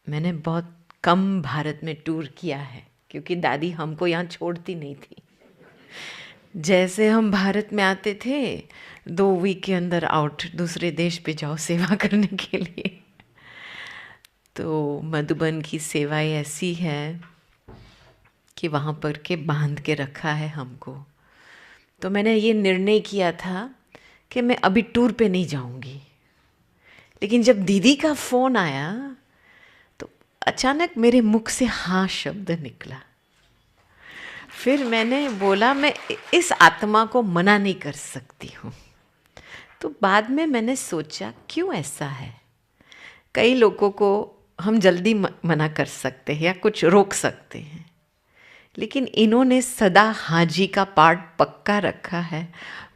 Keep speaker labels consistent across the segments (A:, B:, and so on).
A: मैंने बहुत कम भारत में टूर किया है क्योंकि दादी हमको यहाँ छोड़ती नहीं थी। जैसे हम भारत में आते थे 2 वीक के अंदर आउट, दूसरे देश पे जाओ सेवा करने के लिए। तो मधुबन की सेवाएं ऐसी है कि वहाँ पर के बांध के रखा है हमको। तो मैंने ये निर्णय किया था कि मैं अभी टूर पे नहीं जाऊँगी। लेकिन जब दीदी का फ़ोन आया तो अचानक मेरे मुख से हाँ शब्द निकला। फिर मैंने बोला मैं इस आत्मा को मना नहीं कर सकती हूँ। तो बाद में मैंने सोचा क्यों ऐसा है। कई लोगों को हम जल्दी मना कर सकते हैं या कुछ रोक सकते हैं, लेकिन इन्होंने सदा हाजी का पार्ट पक्का रखा है।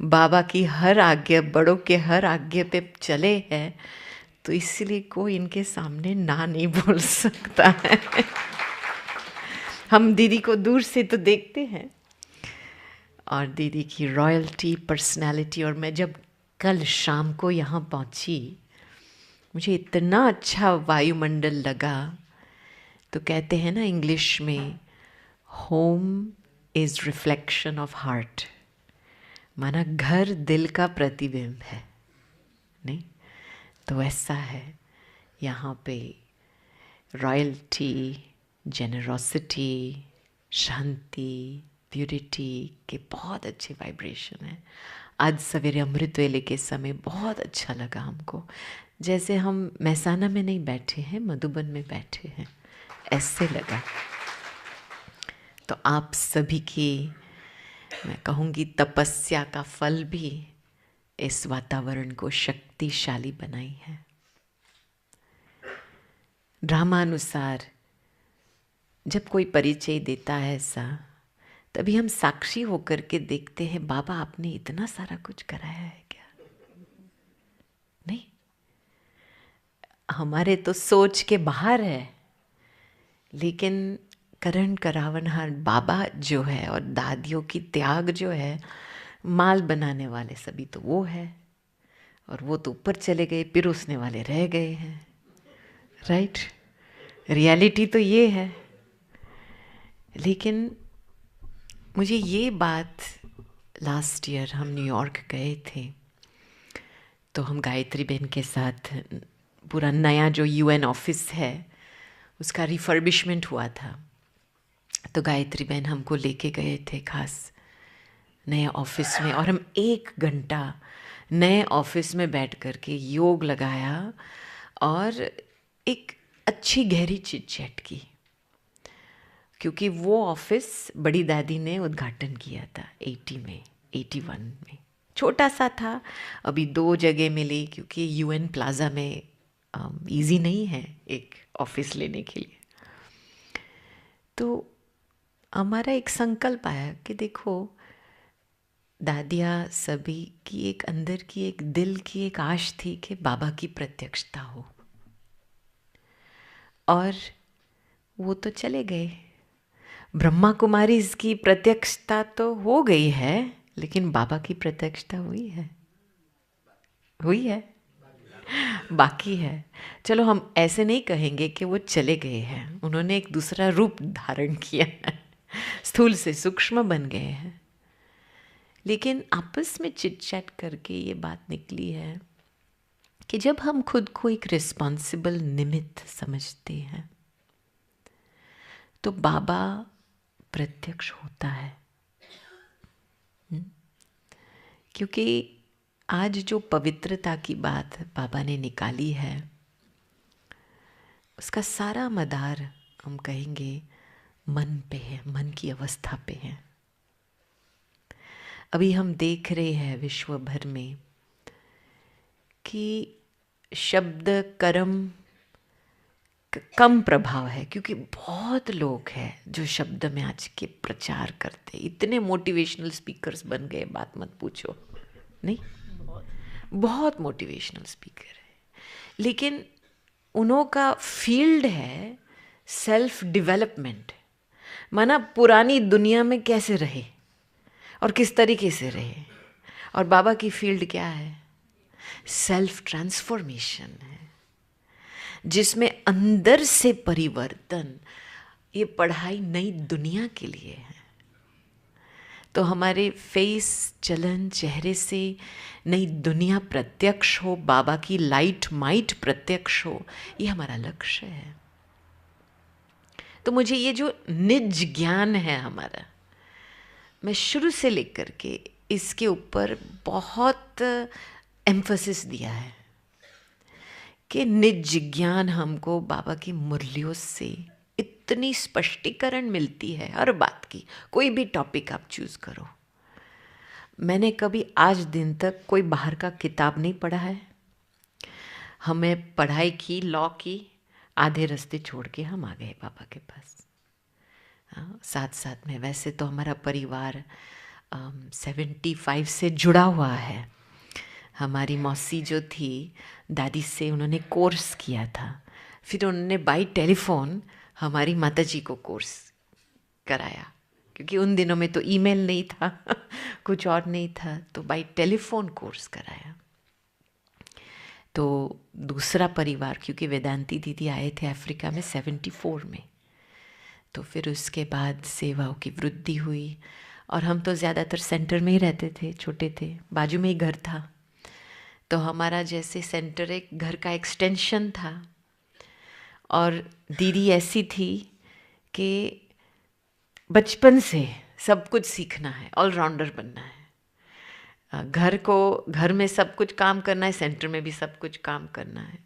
A: बाबा की हर आज्ञा, बड़ों के हर आज्ञा पे चले हैं, तो इसलिए कोई इनके सामने ना नहीं बोल सकता है। हम दीदी को दूर से तो देखते हैं और दीदी की रॉयल्टी, पर्सनालिटी। और मैं जब कल शाम को यहाँ पहुँची, मुझे इतना अच्छा वायुमंडल लगा। तो कहते हैं ना इंग्लिश में, home is reflection of heart, माना घर दिल का प्रतिबिंब है, नहीं? तो ऐसा है यहाँ पे रॉयल्टी, जेनरोसिटी, शांति, प्यूरिटी के बहुत अच्छे वाइब्रेशन है। आज सवेरे अमृत वेले के समय बहुत अच्छा लगा हमको, जैसे हम महसाना में नहीं बैठे हैं, मधुबन में बैठे हैं, ऐसे लगा। तो आप सभी की मैं कहूँगी तपस्या का फल भी इस वातावरण को शक्तिशाली बनाई है। ड्रामानुसार जब कोई परिचय देता है ऐसा, तभी हम साक्षी होकर के देखते हैं, बाबा आपने इतना सारा कुछ कराया है क्या? नहीं, हमारे तो सोच के बाहर है, लेकिन करण करावनहार बाबा जो है और दादियों की त्याग जो है, माल बनाने वाले सभी तो वो है, और वो तो ऊपर चले गए, पिरोसने वाले रह गए हैं। राइट, रियलिटी तो ये है। लेकिन मुझे ये बात, लास्ट ईयर हम न्यूयॉर्क गए थे, तो हम गायत्री बहन के साथ पूरा नया जो यूएन ऑफिस है उसका रिफर्बिशमेंट हुआ था। तो गायत्री बहन हमको लेके गए थे खास नए ऑफिस में, और हम 1 घंटा नए ऑफिस में बैठ कर के योग लगाया और एक अच्छी गहरी चिट चैट की, क्योंकि वो ऑफिस बड़ी दादी ने उद्घाटन किया था 81 में। छोटा सा था, अभी 2 जगह मिली, क्योंकि यूएन प्लाजा में इजी नहीं है एक ऑफिस लेने के लिए। तो हमारा एक संकल्प आया कि देखो, दादिया सभी की एक अंदर की एक दिल की एक आश थी कि बाबा की प्रत्यक्षता हो, और वो तो चले गए। ब्रह्मा कुमारी की प्रत्यक्षता तो हो गई है, लेकिन बाबा की प्रत्यक्षता हुई है बाकी है। चलो हम ऐसे नहीं कहेंगे कि वो चले गए हैं, उन्होंने एक दूसरा रूप धारण किया है, स्थूल से सूक्ष्म बन गए हैं। लेकिन आपस में चिट चैट करके ये बात निकली है कि जब हम खुद को एक रिस्पॉन्सिबल निमित्त समझते हैं, तो बाबा प्रत्यक्ष होता है। क्योंकि आज जो पवित्रता की बात बाबा ने निकाली है, उसका सारा मदार हम कहेंगे मन पे है, मन की अवस्था पे है। अभी हम देख रहे हैं विश्व भर में कि शब्द कर्म कम प्रभाव है, क्योंकि बहुत लोग हैं जो शब्द में आज के प्रचार करते। इतने मोटिवेशनल स्पीकर्स बन गए, बात मत पूछो, नहीं, बहुत मोटिवेशनल स्पीकर है। लेकिन उन्हों का फील्ड है सेल्फ डेवलपमेंट, माना पुरानी दुनिया में कैसे रहे और किस तरीके से रहे। और बाबा की फील्ड क्या है? सेल्फ ट्रांसफॉर्मेशन है। जिसमें अंदर से परिवर्तन, ये पढ़ाई नई दुनिया के लिए है। तो हमारे फेस, चलन, चेहरे से नई दुनिया प्रत्यक्ष हो, बाबा की लाइट माइट प्रत्यक्ष हो, ये हमारा लक्ष्य है। तो मुझे ये जो निज ज्ञान है हमारा, मैं शुरू से लेकर के इसके ऊपर बहुत एम्फसिस दिया है कि निज ज्ञान हमको बाबा की मुरलियों से इतनी स्पष्टीकरण मिलती है हर बात की। कोई भी टॉपिक आप चूज करो, मैंने कभी आज दिन तक कोई बाहर का किताब नहीं पढ़ा है। हमें पढ़ाई की, लॉ की, आधे रास्ते छोड़ के हम आ गए बाबा के पास। साथ साथ में वैसे तो हमारा परिवार 75 से जुड़ा हुआ है। हमारी मौसी जो थी दादी से, उन्होंने कोर्स किया था, फिर उन्होंने बाई टेलीफोन हमारी माताजी को कोर्स कराया, क्योंकि उन दिनों में तो ईमेल नहीं था कुछ और नहीं था, तो बाई टेलीफोन कोर्स कराया। तो दूसरा परिवार, क्योंकि वेदांती दीदी आए थे अफ्रीका में 74 में, तो फिर उसके बाद सेवाओं की वृद्धि हुई और हम तो ज़्यादातर सेंटर में ही रहते थे, छोटे थे, बाजू में ही घर था। तो हमारा जैसे सेंटर एक घर का एक्सटेंशन था। और दीदी ऐसी थी कि बचपन से सब कुछ सीखना है, ऑलराउंडर बनना है। घर में सब कुछ काम करना है, सेंटर में भी सब कुछ काम करना है।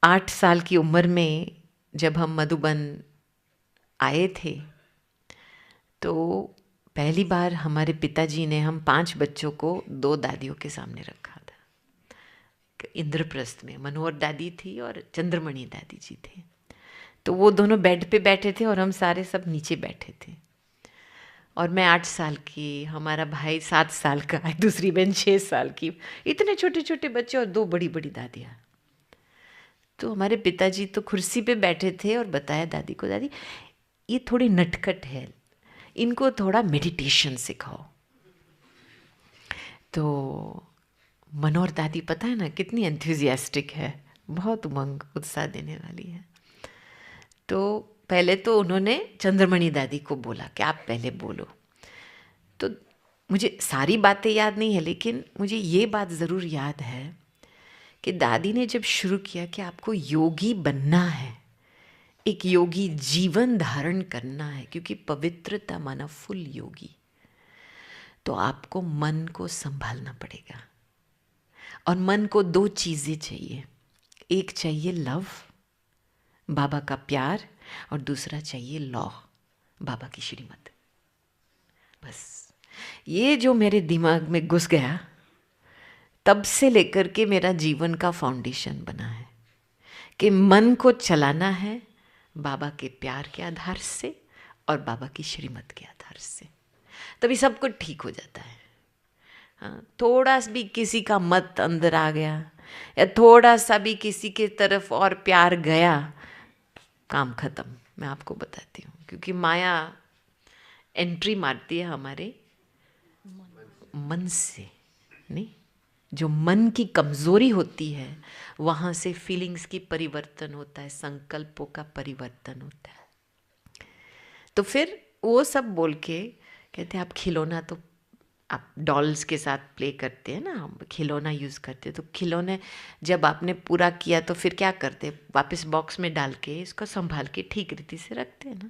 A: 8 साल की उम्र में जब हम मधुबन आए थे, तो पहली बार हमारे पिताजी ने हम 5 बच्चों को 2 दादियों के सामने रखा था। इंद्रप्रस्थ में मनोहर दादी थी और चंद्रमणि दादी जी थे। तो वो दोनों बेड पे बैठे थे और हम सारे सब नीचे बैठे थे। और मैं 8 साल की, हमारा भाई 7 साल का, दूसरी बहन 6 साल की, इतने छोटे छोटे बच्चे और 2 बड़ी बड़ी दादियाँ। तो हमारे पिताजी तो कुर्सी पे बैठे थे और बताया दादी को, दादी ये थोड़ी नटखट है, इनको थोड़ा मेडिटेशन सिखाओ। तो मनोहर दादी पता है ना कितनी एंथुजियास्टिक है, बहुत उमंग उत्साह देने वाली है। तो पहले तो उन्होंने चंद्रमणि दादी को बोला कि आप पहले बोलो। तो मुझे सारी बातें याद नहीं है, लेकिन मुझे ये बात ज़रूर याद है कि दादी ने जब शुरू किया कि आपको योगी बनना है, एक योगी जीवन धारण करना है, क्योंकि पवित्रता माना फुल योगी, तो आपको मन को संभालना पड़ेगा। और मन को 2 चीज़ें चाहिए, एक चाहिए लव, बाबा का प्यार, और दूसरा चाहिए लॉ, बाबा की श्रीमत। बस ये जो मेरे दिमाग में घुस गया, तब से लेकर के मेरा जीवन का फाउंडेशन बना है कि मन को चलाना है बाबा के प्यार के आधार से और बाबा की श्रीमत के आधार से, तभी सब कुछ ठीक हो जाता है। हाँ, थोड़ा भी किसी का मत अंदर आ गया या थोड़ा सा भी किसी के तरफ और प्यार गया, काम खत्म। मैं आपको बताती हूँ, क्योंकि माया एंट्री मारती है हमारे मन से, नहीं, जो मन की कमज़ोरी होती है वहाँ से फीलिंग्स की परिवर्तन होता है, संकल्पों का परिवर्तन होता है। तो फिर वो सब बोल के कहते हैं आप खिलौना, तो आप डॉल्स के साथ प्ले करते हैं ना, हम खिलौना यूज़ करते हैं, तो खिलौने जब आपने पूरा किया तो फिर क्या करते हैं, वापस बॉक्स में डाल के इसको संभाल के ठीक रीति से रखते हैं ना।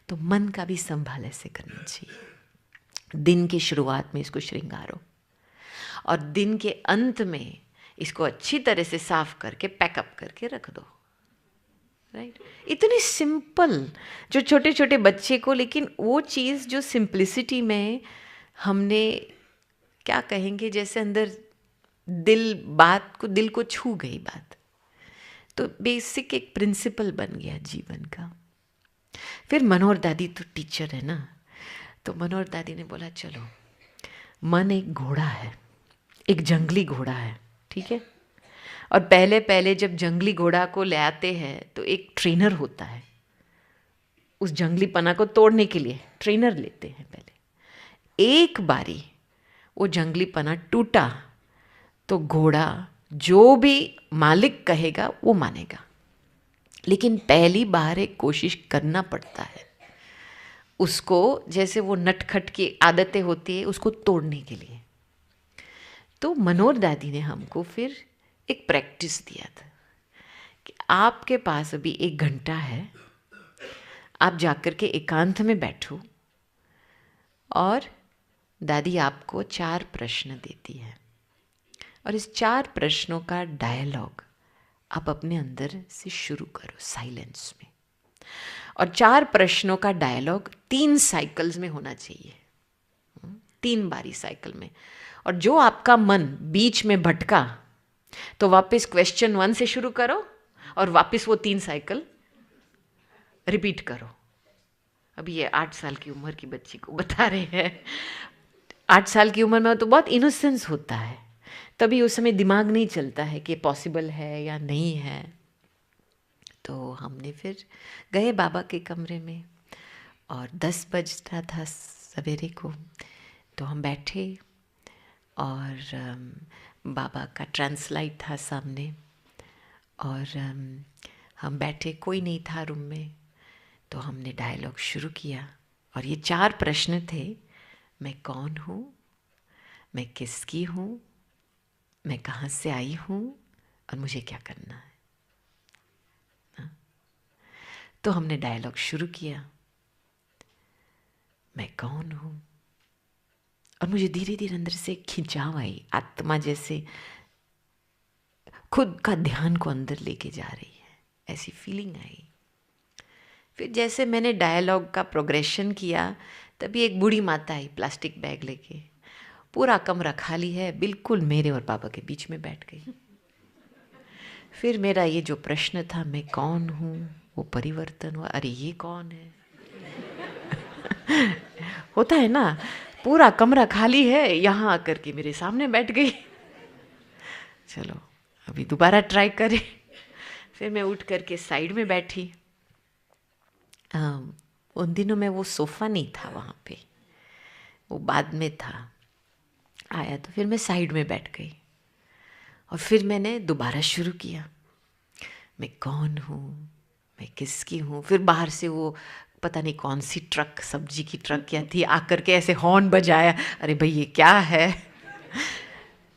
A: तो मन का भी संभाल ऐसे करना चाहिए। दिन की शुरुआत में इसको श्रृंगारो और दिन के अंत में इसको अच्छी तरह से साफ करके पैकअप करके रख दो। राइट, इतनी सिंपल, जो छोटे छोटे बच्चे को, लेकिन वो चीज़ जो सिंप्लिसिटी में हमने क्या कहेंगे, जैसे अंदर दिल को छू गई बात, तो बेसिक एक प्रिंसिपल बन गया जीवन का। फिर मनोहर दादी तो टीचर है ना, तो मनोहर दादी ने बोला चलो, मन एक घोड़ा है, एक जंगली घोड़ा है, ठीक है। और पहले जब जंगली घोड़ा को ले आते हैं तो एक ट्रेनर होता है, उस जंगली पना को तोड़ने के लिए ट्रेनर लेते हैं पहले। एक बारी वो जंगली पना टूटा तो घोड़ा जो भी मालिक कहेगा वो मानेगा, लेकिन पहली बार एक कोशिश करना पड़ता है उसको, जैसे वो नटखट की आदतें होती है उसको तोड़ने के लिए। तो मनोहर दादी ने हमको फिर एक प्रैक्टिस दिया था कि आपके पास अभी 1 घंटा है, आप जाकर के एकांत में बैठो और दादी आपको 4 प्रश्न देती है और इस 4 प्रश्नों का डायलॉग आप अपने अंदर से शुरू करो साइलेंस में। और 4 प्रश्नों का डायलॉग 3 साइकिल्स में होना चाहिए, 3 बारी साइकिल में। और जो आपका मन बीच में भटका तो वापस क्वेश्चन 1 से शुरू करो और वापस वो 3 साइकिल रिपीट करो। अभी ये 8 साल की उम्र की बच्ची को बता रहे हैं। 8 साल की उम्र में तो बहुत इनोसेंस होता है, तभी उस समय दिमाग नहीं चलता है कि पॉसिबल है या नहीं है। तो हमने फिर गए बाबा के कमरे में और 10 बजता था सवेरे को। तो हम बैठे और बाबा का ट्रांसलाइट था सामने और हम बैठे, कोई नहीं था रूम में। तो हमने डायलॉग शुरू किया और ये 4 प्रश्न थे। मैं कौन हूँ, मैं किसकी हूँ, मैं कहाँ से आई हूँ और मुझे क्या करना है। तो हमने डायलॉग शुरू किया, मैं कौन हूँ, और मुझे धीरे धीरे अंदर से खिंचाव आई, आत्मा जैसे खुद का ध्यान को अंदर लेके जा रही है, ऐसी फीलिंग आई। फिर जैसे मैंने डायलॉग का प्रोग्रेशन किया तभी एक बूढ़ी माता आई प्लास्टिक बैग लेके, पूरा कमरा खाली है, बिल्कुल मेरे और पापा के बीच में बैठ गई। फिर मेरा ये जो प्रश्न था मैं कौन हूँ वो परिवर्तन हुआ। अरे ये कौन है होता है ना, पूरा कमरा खाली है, यहाँ आकर के मेरे सामने बैठ गई। चलो अभी दोबारा ट्राई करें। फिर मैं उठ करके साइड में बैठी। उन दिनों में वो सोफ़ा नहीं था वहाँ पे, वो बाद में था आया। तो फिर मैं साइड में बैठ गई और फिर मैंने दोबारा शुरू किया, मैं कौन हूँ, मैं किसकी हूँ। फिर बाहर से वो पता नहीं कौन सी ट्रक, सब्जी की ट्रक क्या थी, आकर के ऐसे हॉर्न बजाया। अरे भाई ये क्या है।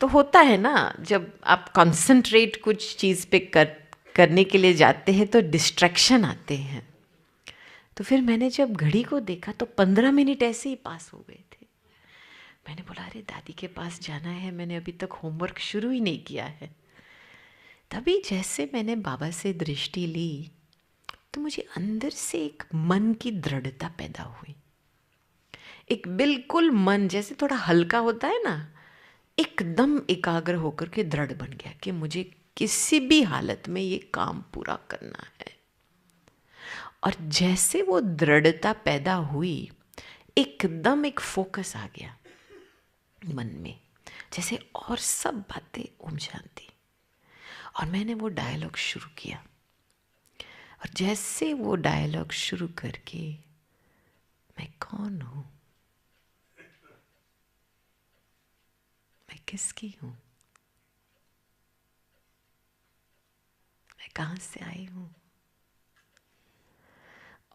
A: तो होता है ना, जब आप कंसंट्रेट कुछ चीज़ पे करने के लिए जाते हैं तो डिस्ट्रैक्शन आते हैं। तो फिर मैंने जब घड़ी को देखा तो 15 मिनट ऐसे ही पास हो गए थे। मैंने बोला अरे दादी के पास जाना है, मैंने अभी तक होमवर्क शुरू ही नहीं किया है। तभी जैसे मैंने बाबा से दृष्टि ली तो मुझे अंदर से एक मन की दृढ़ता पैदा हुई। एक बिल्कुल मन जैसे थोड़ा हल्का होता है ना, एकदम एकाग्र होकर के दृढ़ बन गया कि मुझे किसी भी हालत में ये काम पूरा करना है। और जैसे वो दृढ़ता पैदा हुई, एकदम एक फोकस आ गया मन में, जैसे और सब बातें उम जाती। और मैंने वो डायलॉग शुरू किया और जैसे वो डायलॉग शुरू करके मैं कौन हूँ, मैं किसकी हूँ, मैं कहाँ से आई हूँ,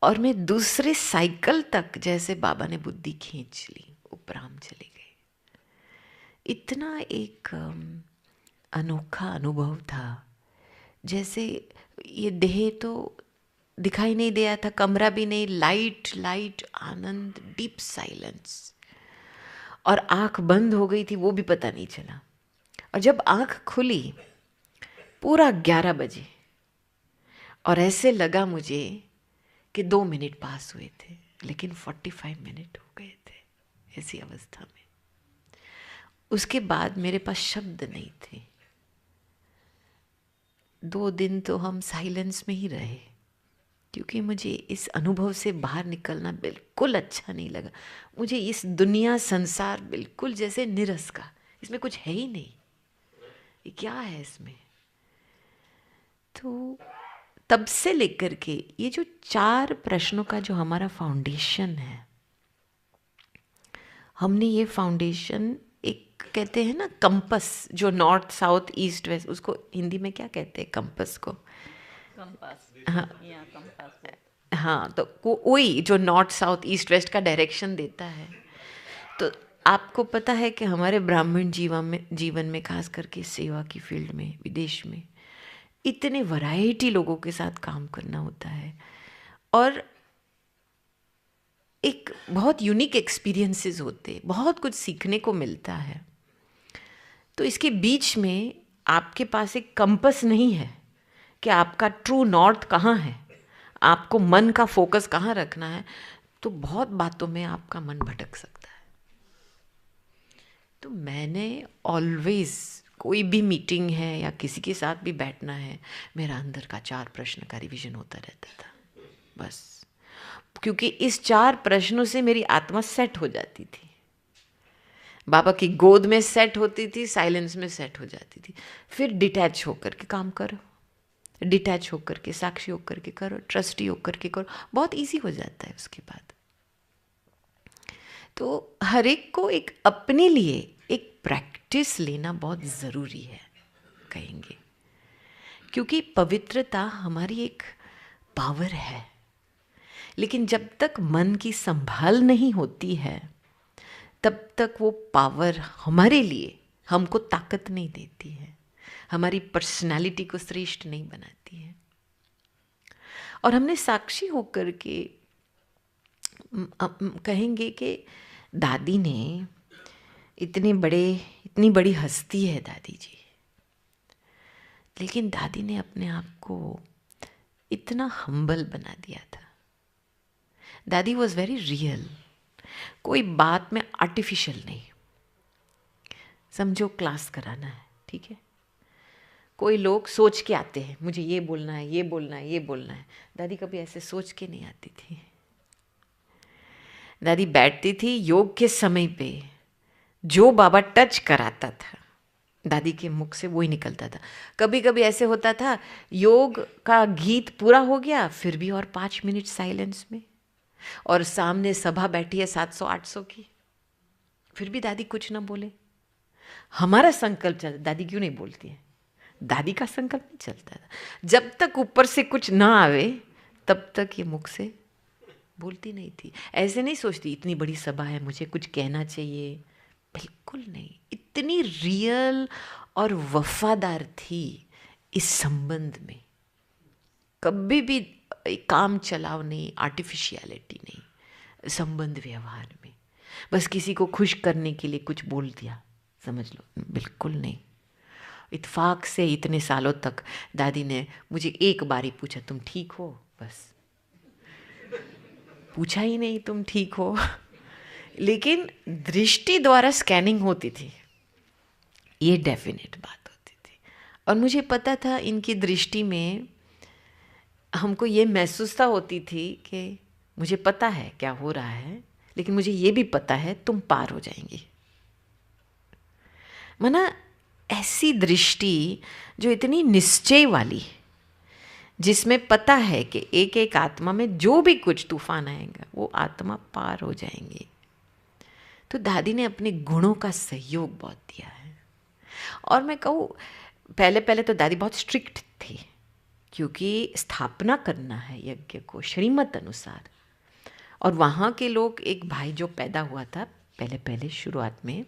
A: और मैं दूसरे साइकिल तक जैसे बाबा ने बुद्धि खींच ली, उपराम चली गई। इतना एक अनोखा अनुभव था, जैसे ये देह तो दिखाई नहीं दिया था, कमरा भी नहीं, लाइट लाइट आनंद, डीप साइलेंस। और आंख बंद हो गई थी वो भी पता नहीं चला। और जब आंख खुली पूरा 11 बजे और ऐसे लगा मुझे कि 2 मिनट पास हुए थे, लेकिन 45 मिनट हो गए थे ऐसी अवस्था में। उसके बाद मेरे पास शब्द नहीं थे। 2 दिन तो हम साइलेंस में ही रहे, क्योंकि मुझे इस अनुभव से बाहर निकलना बिल्कुल अच्छा नहीं लगा। मुझे इस दुनिया संसार बिल्कुल जैसे निरस का, इसमें कुछ है ही नहीं, ये क्या है इसमें। तो तब से लेकर के ये जो 4 प्रश्नों का जो हमारा फाउंडेशन है, हमने ये फाउंडेशन एक कहते हैं ना कंपस, जो नॉर्थ साउथ ईस्ट वेस्ट, उसको हिंदी में क्या कहते हैं कंपस को?
B: कंपास।
A: हाँ
B: या कंपास।
A: हाँ, तो वही जो नॉर्थ साउथ ईस्ट वेस्ट का डायरेक्शन देता है। तो आपको पता है कि हमारे ब्राह्मण जीवन में खास करके सेवा की फील्ड में, विदेश में इतने वैरायटी लोगों के साथ काम करना होता है और एक बहुत यूनिक एक्सपीरियंसेस होते हैं, बहुत कुछ सीखने को मिलता है। तो इसके बीच में आपके पास एक कंपस नहीं है कि आपका ट्रू नॉर्थ कहाँ है, आपको मन का फोकस कहाँ रखना है, तो बहुत बातों में आपका मन भटक सकता है। तो मैंने ऑलवेज, कोई भी मीटिंग है या किसी के साथ भी बैठना है, मेरा अंदर का 4 प्रश्न का रिवीजन होता रहता था बस, क्योंकि इस 4 प्रश्नों से मेरी आत्मा सेट हो जाती थी, बाबा की गोद में सेट होती थी, साइलेंस में सेट हो जाती थी। फिर डिटैच होकर के काम करो, डिटैच होकर के, साक्षी होकर के करो, ट्रस्टी होकर के करो, बहुत इजी हो जाता है उसके बाद। तो हर एक को एक अपने लिए एक प्रैक्टिस लेना बहुत ज़रूरी है कहेंगे, क्योंकि पवित्रता हमारी एक पावर है, लेकिन जब तक मन की संभाल नहीं होती है तब तक वो पावर हमारे लिए हमको ताकत नहीं देती है, हमारी पर्सनालिटी को श्रेष्ठ नहीं बनाती है। और हमने साक्षी होकर के कहेंगे कि दादी ने इतनी बड़ी हस्ती है दादी जी, लेकिन दादी ने अपने आप को इतना हम्बल बना दिया था। दादी वॉज वेरी रियल, कोई बात में आर्टिफिशियल नहीं। समझो क्लास कराना है, ठीक है, कोई लोग सोच के आते हैं मुझे ये बोलना है, ये बोलना है, ये बोलना है। दादी कभी ऐसे सोच के नहीं आती थी। दादी बैठती थी योग के समय पे, जो बाबा टच कराता था दादी के मुख से वो ही निकलता था। कभी कभी ऐसे होता था योग का गीत पूरा हो गया, फिर भी और 5 मिनट साइलेंस में, और सामने सभा बैठी है 700-800 की, फिर भी दादी कुछ ना बोले। हमारा संकल्प चलता, दादी क्यों नहीं बोलती है, दादी का संकल्प नहीं चलता था। जब तक ऊपर से कुछ ना आवे तब तक ये मुख से बोलती नहीं थी। ऐसे नहीं सोचती इतनी बड़ी सभा है मुझे कुछ कहना चाहिए, बिल्कुल नहीं। इतनी रियल और वफादार थी इस संबंध में, कभी भी काम चलाव नहीं, आर्टिफिशियलिटी नहीं संबंध व्यवहार में, बस किसी को खुश करने के लिए कुछ बोल दिया समझ लो, बिल्कुल नहीं। इत्फाक से इतने सालों तक दादी ने मुझे एक बार ही पूछा तुम ठीक हो, बस पूछा ही नहीं तुम ठीक हो लेकिन दृष्टि द्वारा स्कैनिंग होती थी, ये डेफिनेट बात होती थी। और मुझे पता था इनकी दृष्टि में हमको ये महसूसता होती थी कि मुझे पता है क्या हो रहा है, लेकिन मुझे ये भी पता है तुम पार हो जाएंगी। माना ऐसी दृष्टि जो इतनी निश्चय वाली, जिसमें पता है कि एक एक आत्मा में जो भी कुछ तूफान आएगा वो आत्मा पार हो जाएंगी। तो दादी ने अपने गुणों का सहयोग बहुत दिया है। और मैं कहूँ पहले पहले तो दादी बहुत स्ट्रिक्ट थी, क्योंकि स्थापना करना है यज्ञ को श्रीमत अनुसार। और वहाँ के लोग, एक भाई जो पैदा हुआ था पहले पहले शुरुआत में,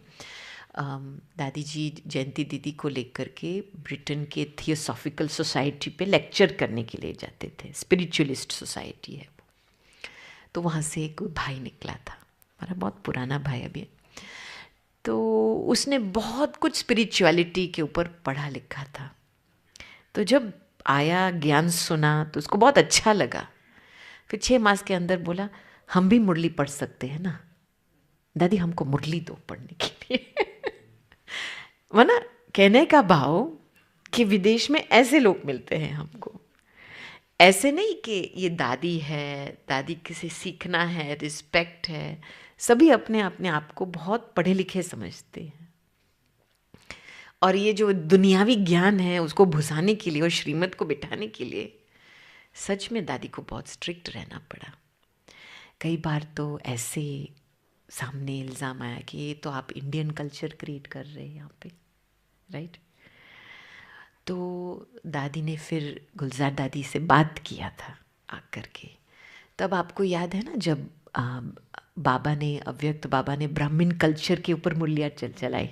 A: दादी जी जयंती दीदी को लेकर के ब्रिटेन के थियोसॉफिकल सोसाइटी पे लेक्चर करने के लिए जाते थे, स्पिरिचुअलिस्ट सोसाइटी है वो। तो वहाँ से एक भाई निकला था, हमारा बहुत पुराना भाई अभी, तो उसने बहुत कुछ स्पिरिचुअलिटी के ऊपर पढ़ा लिखा था। तो जब आया ज्ञान सुना तो उसको बहुत अच्छा लगा। फिर 6 मास के अंदर बोला हम भी मुरली पढ़ सकते हैं ना दादी, हमको मुरली दो पढ़ने के लिए वरना कहने का भाव कि विदेश में ऐसे लोग मिलते हैं हमको, ऐसे नहीं कि ये दादी है, दादी किसे सीखना है, रिस्पेक्ट है। सभी अपने अपने आप को बहुत पढ़े लिखे समझते हैं, और ये जो दुनियावी ज्ञान है उसको भुसाने के लिए और श्रीमत को बिठाने के लिए सच में दादी को बहुत स्ट्रिक्ट रहना पड़ा। कई बार तो ऐसे सामने इल्ज़ाम आया कि ये तो आप इंडियन कल्चर क्रिएट कर रहे हैं यहाँ पे, राइट। तो दादी ने फिर गुलजार दादी से बात किया था आकर के। तब आपको याद है ना, जब बाबा ने, अव्यक्त बाबा ने ब्राह्मण कल्चर के ऊपर मूल्य चलाई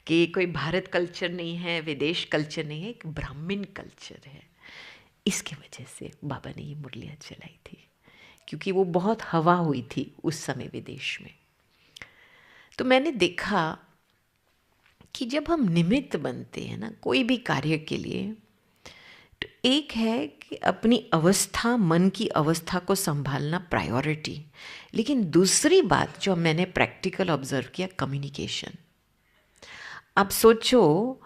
A: कि ये कोई भारत कल्चर नहीं है, विदेश कल्चर नहीं है, एक ब्राह्मण कल्चर है। इसके वजह से बाबा ने ये मुरलियाँ चलाई थी, क्योंकि वो बहुत हवा हुई थी उस समय विदेश में। तो मैंने देखा कि जब हम निमित्त बनते हैं ना कोई भी कार्य के लिए, तो एक है कि अपनी अवस्था, मन की अवस्था को संभालना प्रायोरिटी, लेकिन दूसरी बात जो मैंने प्रैक्टिकल ऑब्जर्व किया, कम्युनिकेशन। आप सोचो,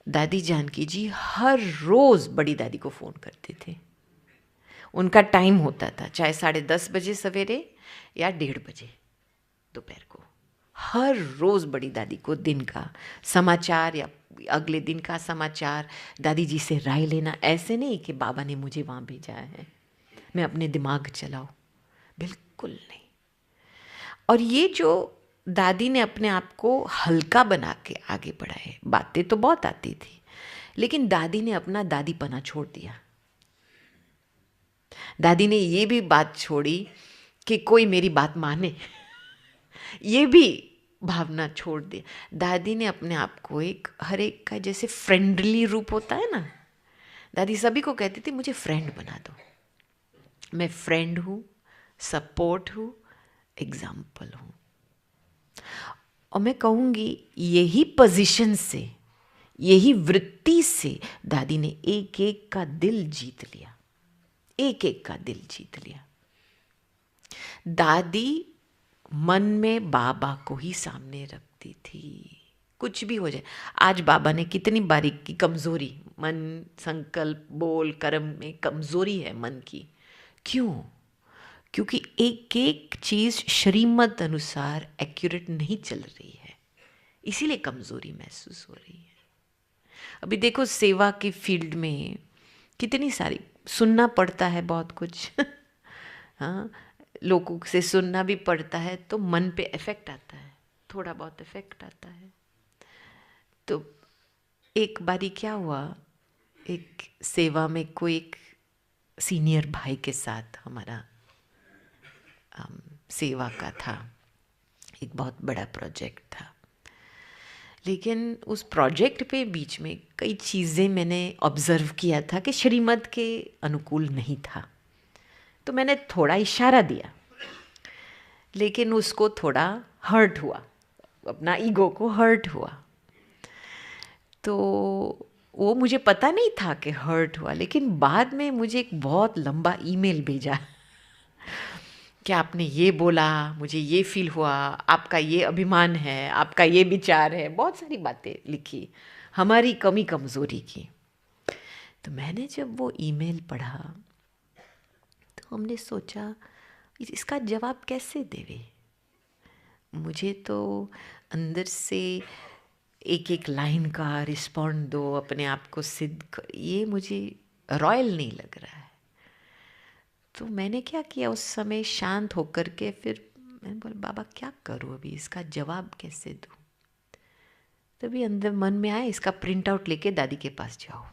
A: दादी जानकी जी हर रोज़ बड़ी दादी को फ़ोन करते थे। उनका टाइम होता था, चाहे 10:30 बजे सवेरे या 1:30 बजे दोपहर को। हर रोज़ बड़ी दादी को दिन का समाचार या अगले दिन का समाचार, दादी जी से राय लेना। ऐसे नहीं कि बाबा ने मुझे वहाँ भेजा है, मैं अपने दिमाग चलाऊँ, बिल्कुल नहीं। और ये जो दादी ने अपने आप को हल्का बना के आगे बढ़ाए, बातें तो बहुत आती थी, लेकिन दादी ने अपना दादीपना छोड़ दिया। दादी ने ये भी बात छोड़ी कि कोई मेरी बात माने, ये भी भावना छोड़ दी। दादी ने अपने आप को एक, हर एक का जैसे फ्रेंडली रूप होता है ना, दादी सभी को कहती थी मुझे फ्रेंड बना दो, मैं फ्रेंड हूँ, सपोर्ट हूँ, एग्जाम्पल हूँ। और मैं कहूँगी यही पोजीशन से, यही वृत्ति से दादी ने एक एक का दिल जीत लिया, एक एक का दिल जीत लिया। दादी मन में बाबा को ही सामने रखती थी, कुछ भी हो जाए। आज बाबा ने कितनी बारीकी, कमज़ोरी, मन, संकल्प, बोल, कर्म में कमज़ोरी है मन की। क्यों? क्योंकि एक एक चीज़ श्रीमत अनुसार एक्यूरेट नहीं चल रही है, इसीलिए कमज़ोरी महसूस हो रही है। अभी देखो सेवा की फील्ड में कितनी सारी, सुनना पड़ता है बहुत कुछ हाँ, लोगों से सुनना भी पड़ता है, तो मन पे इफ़ेक्ट आता है, थोड़ा बहुत इफ़ेक्ट आता है। तो एक बारी क्या हुआ, एक सेवा में कोई एक सीनियर भाई के साथ हमारा सेवा का था, एक बहुत बड़ा प्रोजेक्ट था। लेकिन उस प्रोजेक्ट पे बीच में कई चीज़ें मैंने ऑब्ज़र्व किया था कि श्रीमत के अनुकूल नहीं था। तो मैंने थोड़ा इशारा दिया, लेकिन उसको थोड़ा हर्ट हुआ, अपना ईगो को हर्ट हुआ। तो वो मुझे पता नहीं था कि हर्ट हुआ, लेकिन बाद में मुझे एक बहुत लंबा ईमेल भेजा कि आपने ये बोला, मुझे ये फील हुआ, आपका ये अभिमान है, आपका ये विचार है, बहुत सारी बातें लिखी हमारी कमी कमज़ोरी की। तो मैंने जब वो ईमेल पढ़ा तो हमने सोचा इसका जवाब कैसे देवे। मुझे तो अंदर से एक एक लाइन का रिस्पॉन्ड दो, अपने आप को सिद्ध कर, ये मुझे रॉयल नहीं लग रहा है। तो मैंने क्या किया, उस समय शांत होकर के फिर मैंने बोला बाबा क्या करूँ अभी, इसका जवाब कैसे दूँ। तभी अंदर मन में आया इसका प्रिंट आउट लेके दादी के पास जाओ।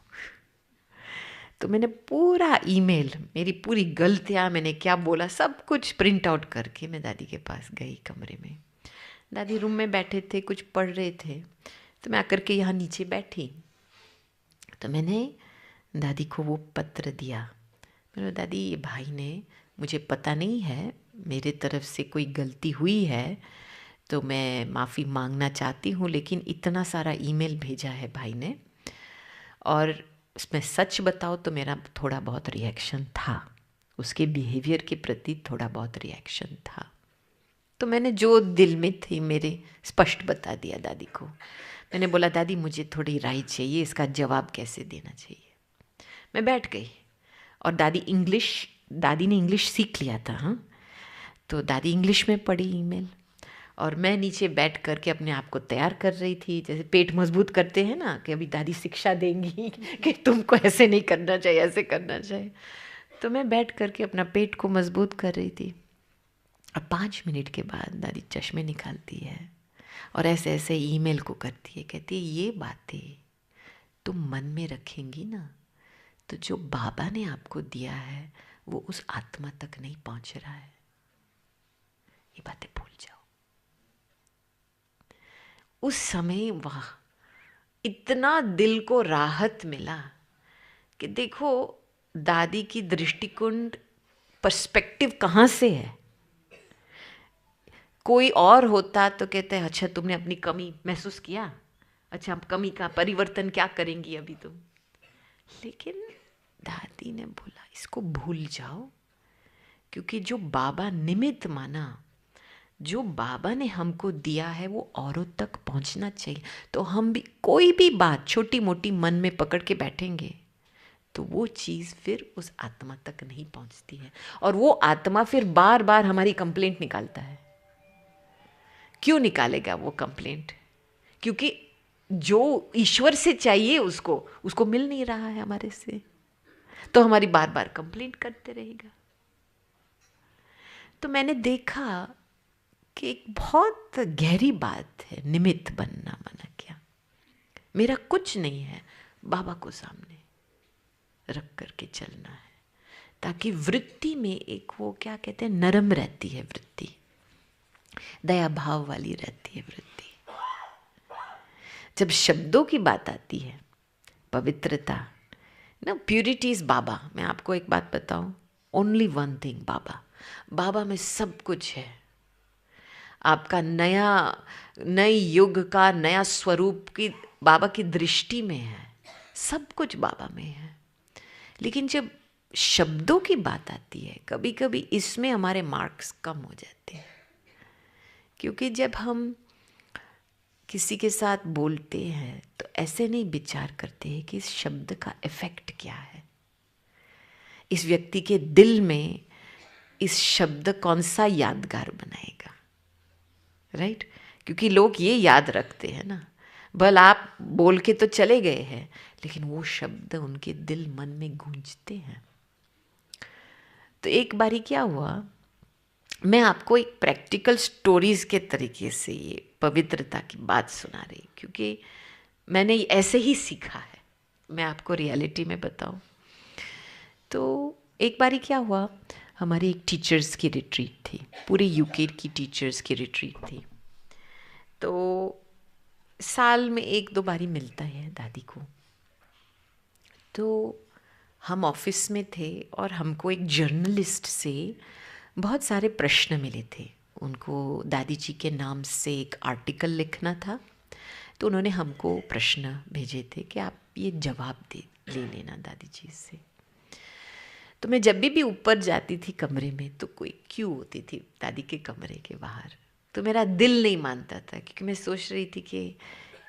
A: तो मैंने पूरा ईमेल, मेरी पूरी गलतियाँ, मैंने क्या बोला, सब कुछ प्रिंट आउट करके मैं दादी के पास गई कमरे में। दादी रूम में बैठे थे, कुछ पढ़ रहे थे, तो मैं आकर के यहाँ नीचे बैठी। तो मैंने दादी को वो पत्र दिया। मैंने बोला दादी ये भाई ने, मुझे पता नहीं है, मेरे तरफ से कोई गलती हुई है तो मैं माफ़ी मांगना चाहती हूँ, लेकिन इतना सारा ईमेल भेजा है भाई ने, और उसमें सच बताओ तो मेरा थोड़ा बहुत रिएक्शन था, उसके बिहेवियर के प्रति थोड़ा बहुत रिएक्शन था। तो मैंने जो दिल में थी मेरे स्पष्ट बता दिया दादी को। मैंने बोला दादी मुझे थोड़ी राय चाहिए, इसका जवाब कैसे देना चाहिए। मैं बैठ गई और दादी ने इंग्लिश सीख लिया था, हाँ, तो दादी इंग्लिश में पढ़ी ईमेल और मैं नीचे बैठ कर के अपने आप को तैयार कर रही थी, जैसे पेट मजबूत करते हैं ना कि अभी दादी शिक्षा देंगी कि तुमको ऐसे नहीं करना चाहिए, ऐसे करना चाहिए। तो मैं बैठ कर के अपना पेट को मजबूत कर रही थी और 5 मिनट के बाद दादी चश्मे निकालती है और ऐसे ऐसे ईमेल को करती है, कहती है ये बातें तुम मन में रखेंगी ना तो जो बाबा ने आपको दिया है वो उस आत्मा तक नहीं पहुंच रहा है, ये बातें भूल जाओ। उस समय वाह, इतना दिल को राहत मिला कि देखो दादी की दृष्टिकोण, पर्सपेक्टिव कहाँ से है। कोई और होता तो कहते हैं अच्छा तुमने अपनी कमी महसूस किया, अच्छा अब कमी का परिवर्तन क्या करेंगी अभी तुम। लेकिन दादी ने बोला इसको भूल जाओ, क्योंकि जो बाबा निमित्त माना, जो बाबा ने हमको दिया है वो औरों तक पहुंचना चाहिए। तो हम भी कोई भी बात छोटी मोटी मन में पकड़ के बैठेंगे तो वो चीज़ फिर उस आत्मा तक नहीं पहुंचती है, और वो आत्मा फिर बार बार हमारी कंप्लेंट निकालता है। क्यों निकालेगा वो कंप्लेंट? क्योंकि जो ईश्वर से चाहिए उसको मिल नहीं रहा है हमारे से, तो हमारी बार बार कंप्लेंट करते रहेगा। तो मैंने देखा कि एक बहुत गहरी बात है निमित्त बनना। माना क्या, मेरा कुछ नहीं है, बाबा को सामने रख करके चलना है, ताकि वृत्ति में एक वो क्या कहते हैं नरम रहती है वृत्ति, दया भाव वाली रहती है वृत्ति। जब शब्दों की बात आती है, पवित्रता ना, प्यूरिटी इज बाबा। मैं आपको एक बात बताऊं, ओनली वन थिंग, बाबा में सब कुछ है। आपका नए युग का नया स्वरूप की बाबा की दृष्टि में है, सब कुछ बाबा में है। लेकिन जब शब्दों की बात आती है, कभी कभी इसमें हमारे मार्क्स कम हो जाते हैं, क्योंकि जब हम किसी के साथ बोलते हैं तो ऐसे नहीं विचार करते हैं कि इस शब्द का इफेक्ट क्या है, इस व्यक्ति के दिल में इस शब्द कौन सा यादगार बनाएगा, राइट? क्योंकि लोग ये याद रखते हैं ना, भल आप बोल के तो चले गए हैं, लेकिन वो शब्द उनके दिल मन में गूंजते हैं। तो एक बारी क्या हुआ, मैं आपको एक प्रैक्टिकल स्टोरीज के तरीके से ये पवित्रता की बात सुना रही, क्योंकि मैंने ऐसे ही सीखा है, मैं आपको रियलिटी में बताऊं। तो एक बारी क्या हुआ, हमारी एक टीचर्स की रिट्रीट थी, पूरे यूके की टीचर्स की रिट्रीट थी। तो साल में 1-2 बारी मिलता है दादी को। तो हम ऑफिस में थे और हमको एक जर्नलिस्ट से बहुत सारे प्रश्न मिले थे। उनको दादी जी के नाम से एक आर्टिकल लिखना था, तो उन्होंने हमको प्रश्न भेजे थे कि आप ये जवाब ले लेना दादी जी से। तो मैं जब भी ऊपर जाती थी कमरे में तो कोई क्यू होती थी दादी के कमरे के बाहर, तो मेरा दिल नहीं मानता था, क्योंकि मैं सोच रही थी कि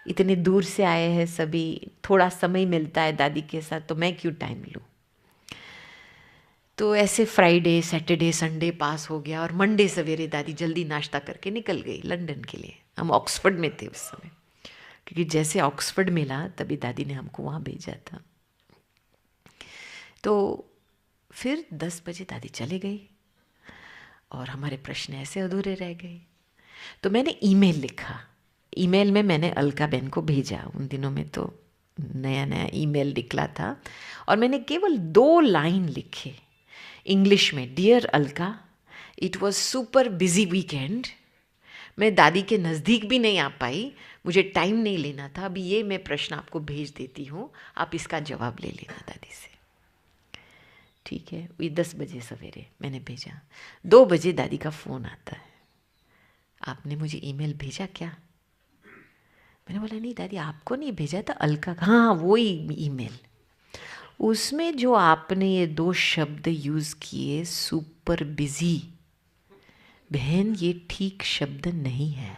A: इतने दूर से आए हैं सभी, थोड़ा समय मिलता है दादी के साथ, तो मैं क्यों टाइम लूँ। तो ऐसे फ्राइडे सैटरडे संडे पास हो गया, और मंडे सवेरे दादी जल्दी नाश्ता करके निकल गई लंदन के लिए। हम ऑक्सफोर्ड में थे उस समय, क्योंकि जैसे ऑक्सफोर्ड मिला तभी दादी ने हमको वहाँ भेजा था। तो फिर 10 बजे दादी चले गई और हमारे प्रश्न ऐसे अधूरे रह गए। तो मैंने ईमेल लिखा, ईमेल में मैंने अलका बहन को भेजा। उन दिनों में तो नया नया ईमेल निकला था, और मैंने केवल 2 लाइन लिखे इंग्लिश में, dear Alka, it was super busy weekend, मैं दादी के नज़दीक भी नहीं आ पाई, मुझे टाइम नहीं लेना था, अभी ये मैं प्रश्न आपको भेज देती हूँ, आप इसका जवाब ले लेना दादी से। ठीक है, ये 10 बजे सवेरे मैंने भेजा। 2 बजे दादी का फ़ोन आता है, आपने मुझे ईमेल भेजा क्या? मैंने बोला नहीं दादी, आपको नहीं भेजा था, अलका का। हाँ, वो ही ईमेल, उसमें जो आपने ये 2 शब्द यूज़ किए, सुपर बिजी, बहन ये ठीक शब्द नहीं है।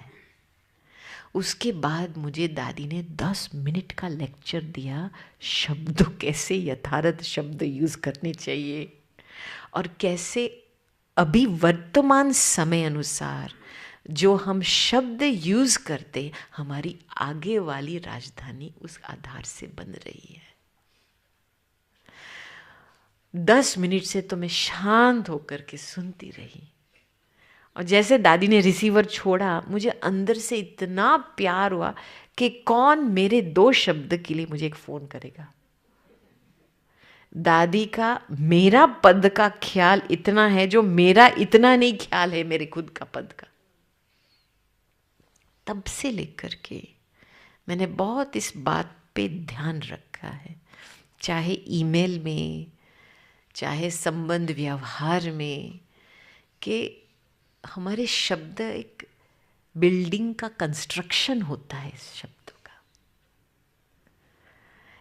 A: उसके बाद मुझे दादी ने 10 मिनट का लेक्चर दिया, शब्दों कैसे यथार्थ शब्द यूज़ करने चाहिए, और कैसे अभी वर्तमान समय अनुसार जो हम शब्द यूज़ करते, हमारी आगे वाली राजधानी उस आधार से बन रही है। 10 मिनट से तो मैं शांत होकर के सुनती रही, और जैसे दादी ने रिसीवर छोड़ा, मुझे अंदर से इतना प्यार हुआ कि कौन मेरे 2 शब्द के लिए मुझे एक फ़ोन करेगा। दादी का मेरा पद का ख्याल इतना है जो मेरा इतना नहीं ख्याल है मेरे खुद का पद का। तब से लेकर के मैंने बहुत इस बात पे ध्यान रखा है, चाहे ईमेल में, चाहे संबंध व्यवहार में, कि हमारे शब्द एक बिल्डिंग का कंस्ट्रक्शन होता है। इस शब्दों का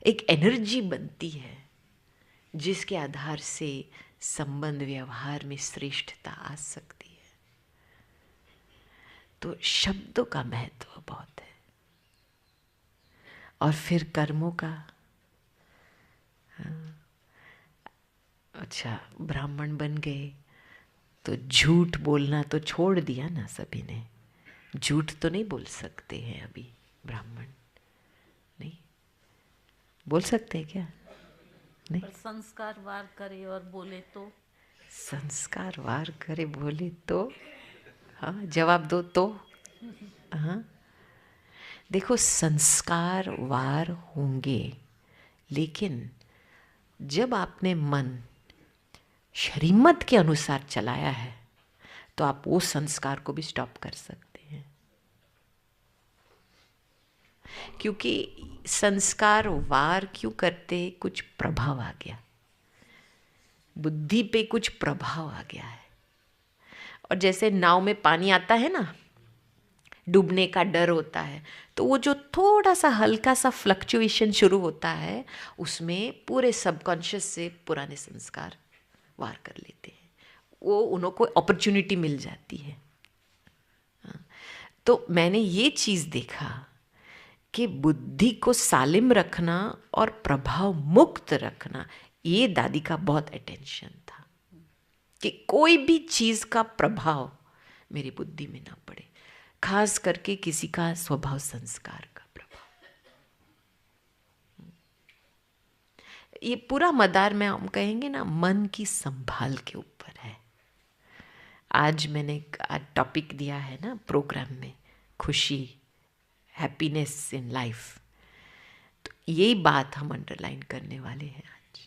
A: एक एनर्जी बनती है जिसके आधार से संबंध व्यवहार में श्रेष्ठता आ सकती है। तो शब्दों का महत्व बहुत है। और फिर कर्मों का, अच्छा ब्राह्मण बन गए तो झूठ बोलना तो छोड़ दिया ना सभी ने। झूठ तो नहीं बोल सकते हैं अभी ब्राह्मण, नहीं बोल सकते हैं क्या? नहीं।
B: पर संस्कार वार करे और बोले तो?
A: संस्कार वार करे बोले तो, हाँ जवाब दो तो। हाँ देखो, संस्कार वार होंगे, लेकिन जब आपने मन श्रीमत के अनुसार चलाया है तो आप वो संस्कार को भी स्टॉप कर सकते हैं। क्योंकि संस्कार वार क्यों करते? कुछ प्रभाव आ गया, बुद्धि पे कुछ प्रभाव आ गया है। और जैसे नाव में पानी आता है ना, डूबने का डर होता है, तो वो जो थोड़ा सा हल्का सा फ्लक्चुएशन शुरू होता है, उसमें पूरे सबकॉन्शियस से पुराने संस्कार वार कर लेते हैं। वो उनको अपॉर्चुनिटी मिल जाती है। तो मैंने ये चीज़ देखा कि बुद्धि को सालिम रखना और प्रभाव मुक्त रखना, ये दादी का बहुत अटेंशन था कि कोई भी चीज़ का प्रभाव मेरी बुद्धि में ना पड़े, खास करके किसी का स्वभाव संस्कार का प्रभाव। ये पूरा मदार में हम कहेंगे ना, मन की संभाल के ऊपर है। आज मैंने टॉपिक दिया है ना प्रोग्राम में, खुशी, हैप्पीनेस इन लाइफ। तो यही बात हम अंडरलाइन करने वाले हैं आज,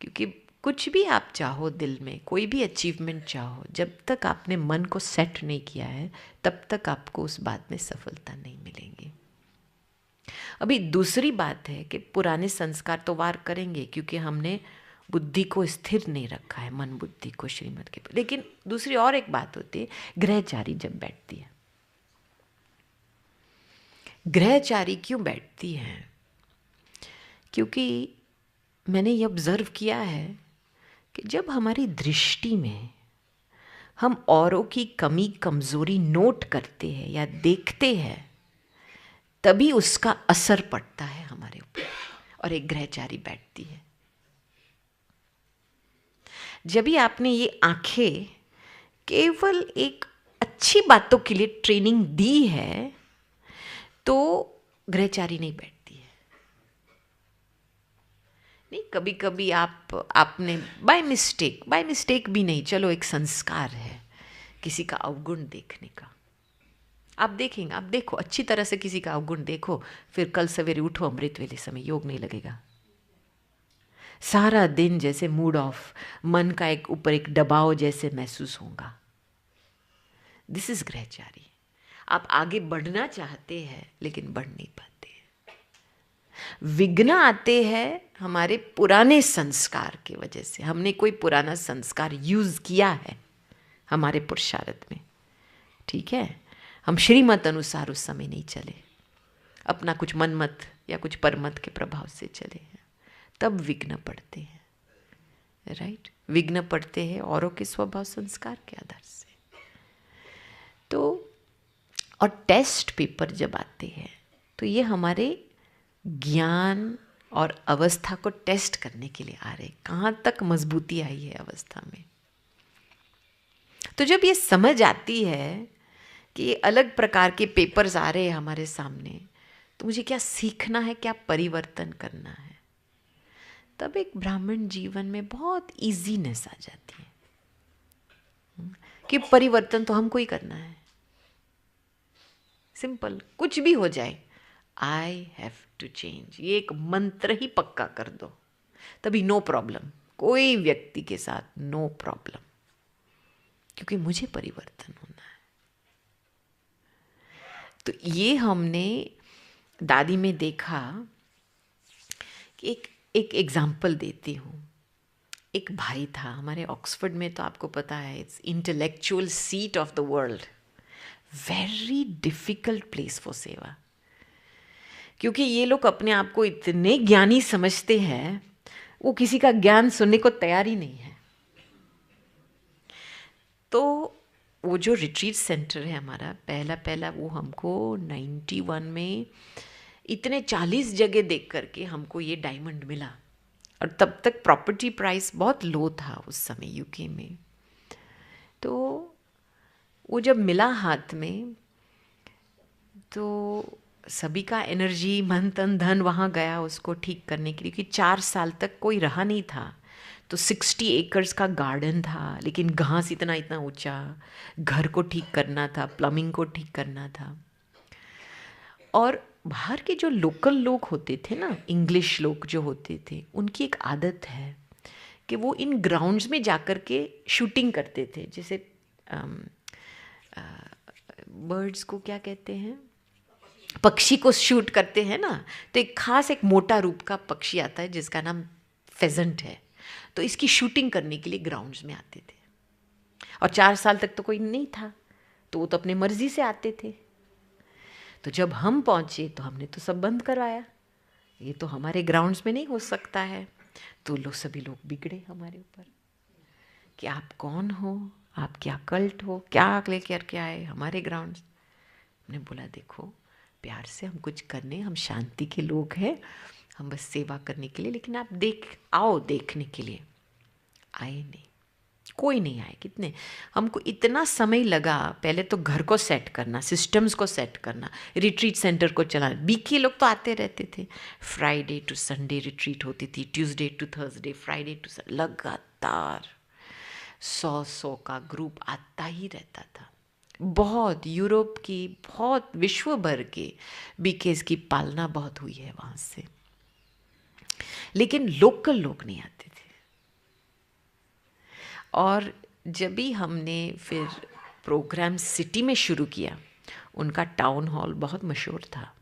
A: क्योंकि कुछ भी आप चाहो दिल में, कोई भी अचीवमेंट चाहो, जब तक आपने मन को सेट नहीं किया है तब तक आपको उस बात में सफलता नहीं मिलेगी। अभी दूसरी बात है कि पुराने संस्कार तो वार करेंगे क्योंकि हमने बुद्धि को स्थिर नहीं रखा है, मन बुद्धि को श्रीमत के। लेकिन दूसरी और एक बात होती है, ग्रहचारी जब बैठती है। ग्रहचारी क्यों बैठती है? क्योंकि मैंने ये ऑब्जर्व किया है कि जब हमारी दृष्टि में हम औरों की कमी कमजोरी नोट करते हैं या देखते हैं, तभी उसका असर पड़ता है हमारे ऊपर और एक ग्रहचारी बैठती है। जब भी आपने ये आंखें केवल एक अच्छी बातों के लिए ट्रेनिंग दी है तो ग्रहचारी नहीं बैठती है। नहीं, कभी कभी आपने बाय मिस्टेक भी नहीं, चलो एक संस्कार है किसी का अवगुण देखने का। आप देखेंगे, आप देखो अच्छी तरह से किसी का अवगुण देखो, फिर कल सवेरे उठो अमृत वेले समय, योग नहीं लगेगा। सारा दिन जैसे मूड ऑफ, मन का एक ऊपर एक दबाव जैसे महसूस होगा। दिस इज ग्रहचारी। आप आगे बढ़ना चाहते हैं लेकिन बढ़ नहीं पाते हैं। विघ्न आते हैं हमारे पुराने संस्कार की वजह से। हमने कोई पुराना संस्कार यूज किया है हमारे पुरुषार्थ में, ठीक है, हम श्रीमत अनुसार उस समय नहीं चले, अपना कुछ मनमत या कुछ परमत के प्रभाव से चले हैं, तब विघ्न पड़ते हैं। राइट, विघ्न पड़ते हैं औरों के स्वभाव संस्कार के आधार से। तो और टेस्ट पेपर जब आते हैं तो ये हमारे ज्ञान और अवस्था को टेस्ट करने के लिए आ रहे, कहाँ तक मजबूती आई है अवस्था में। तो जब ये समझ आती है कि ये अलग प्रकार के पेपर्स आ रहे हैं हमारे सामने, तो मुझे क्या सीखना है, क्या परिवर्तन करना है, तब एक ब्राह्मण जीवन में बहुत इजीनेस आ जाती है। कि परिवर्तन तो हमको ही करना है। सिंपल, कुछ भी हो जाए, आई हैव टू चेंज, ये एक मंत्र ही पक्का कर दो, तभी नो प्रॉब्लम, कोई व्यक्ति के साथ नो प्रॉब्लम, क्योंकि मुझे परिवर्तन होना है। तो ये हमने दादी में देखा कि एक एग्जाम्पल देती हूँ। एक भाई था हमारे ऑक्सफोर्ड में, तो आपको पता है it's intellectual seat of the world, very difficult place for सेवा, क्योंकि ये लोग अपने आप को इतने ज्ञानी समझते हैं, वो किसी का ज्ञान सुनने को तैयार ही नहीं है। तो वो जो रिट्रीट सेंटर है हमारा, पहला वो हमको 91 में इतने 40 जगह देख करके हमको ये डायमंड मिला, और तब तक प्रॉपर्टी प्राइस बहुत लो था उस समय यूके में। तो वो जब मिला हाथ में, तो सभी का एनर्जी, मन, तन, धन वहाँ गया उसको ठीक करने के लिए, क्योंकि 4 साल तक कोई रहा नहीं था। तो 60 एकर्स का गार्डन था, लेकिन घास इतना इतना ऊंचा, घर को ठीक करना था, प्लम्बिंग को ठीक करना था। और बाहर के जो लोकल लोग होते थे ना, इंग्लिश लोग जो होते थे, उनकी एक आदत है कि वो इन ग्राउंड्स में जाकर के शूटिंग करते थे। जैसे बर्ड्स को क्या कहते हैं, पक्षी को शूट करते हैं ना, तो एक खास एक मोटा रूप का पक्षी आता है जिसका नाम फेजेंट है। तो इसकी शूटिंग करने के लिए ग्राउंड्स में आते थे, और 4 साल तक तो कोई नहीं था, तो वो तो अपने मर्जी से आते थे। तो जब हम पहुंचे तो हमने तो सब बंद करवाया, ये तो हमारे ग्राउंड्स में नहीं हो सकता है। तो सभी लोग बिगड़े हमारे ऊपर कि आप कौन हो, आप क्या कल्ट हो, क्या लेकर के आए हमारे ग्राउंड्स। हमने बोला देखो, प्यार से हम कुछ करने, हम शांति के लोग हैं, हम बस सेवा करने के लिए, लेकिन आप आओ देखने के लिए। आए नहीं, कोई नहीं आए। कितने हमको इतना समय लगा, पहले तो घर को सेट करना, सिस्टम्स को सेट करना, रिट्रीट सेंटर को चलाना। बीके लोग तो आते रहते थे, फ्राइडे टू संडे रिट्रीट होती थी, Tuesday to Thursday, Friday to लगातार 100 का ग्रुप आता ही रहता था। बहुत यूरोप की, बहुत विश्व भर के बीकेस की पालना बहुत हुई है वहाँ से, लेकिन लोकल लोग नहीं आते थे। और जब भी हमने फिर प्रोग्राम सिटी में शुरू किया, उनका टाउन हॉल बहुत मशहूर था,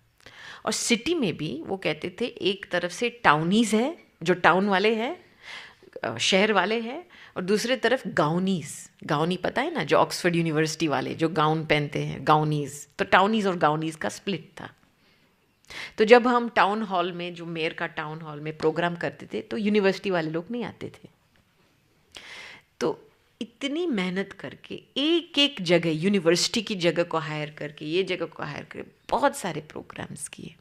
A: और सिटी में भी वो कहते थे एक तरफ से टाउनीज़ है जो टाउन वाले हैं, शहर वाले हैं, और दूसरे तरफ गाउनीज़, गाउनी पता है ना, जो ऑक्सफोर्ड यूनिवर्सिटी वाले जो गाउन पहनते हैं, गाउनीज़। तो टाउनीज़ और गाउनीज़ का स्प्लिट था। तो जब हम टाउन हॉल में, जो मेयर का टाउन हॉल में प्रोग्राम करते थे, तो यूनिवर्सिटी वाले लोग नहीं आते थे। तो इतनी मेहनत करके एक एक जगह, यूनिवर्सिटी की जगह को हायर करके, ये जगह को हायर करके बहुत सारे प्रोग्राम्स किए।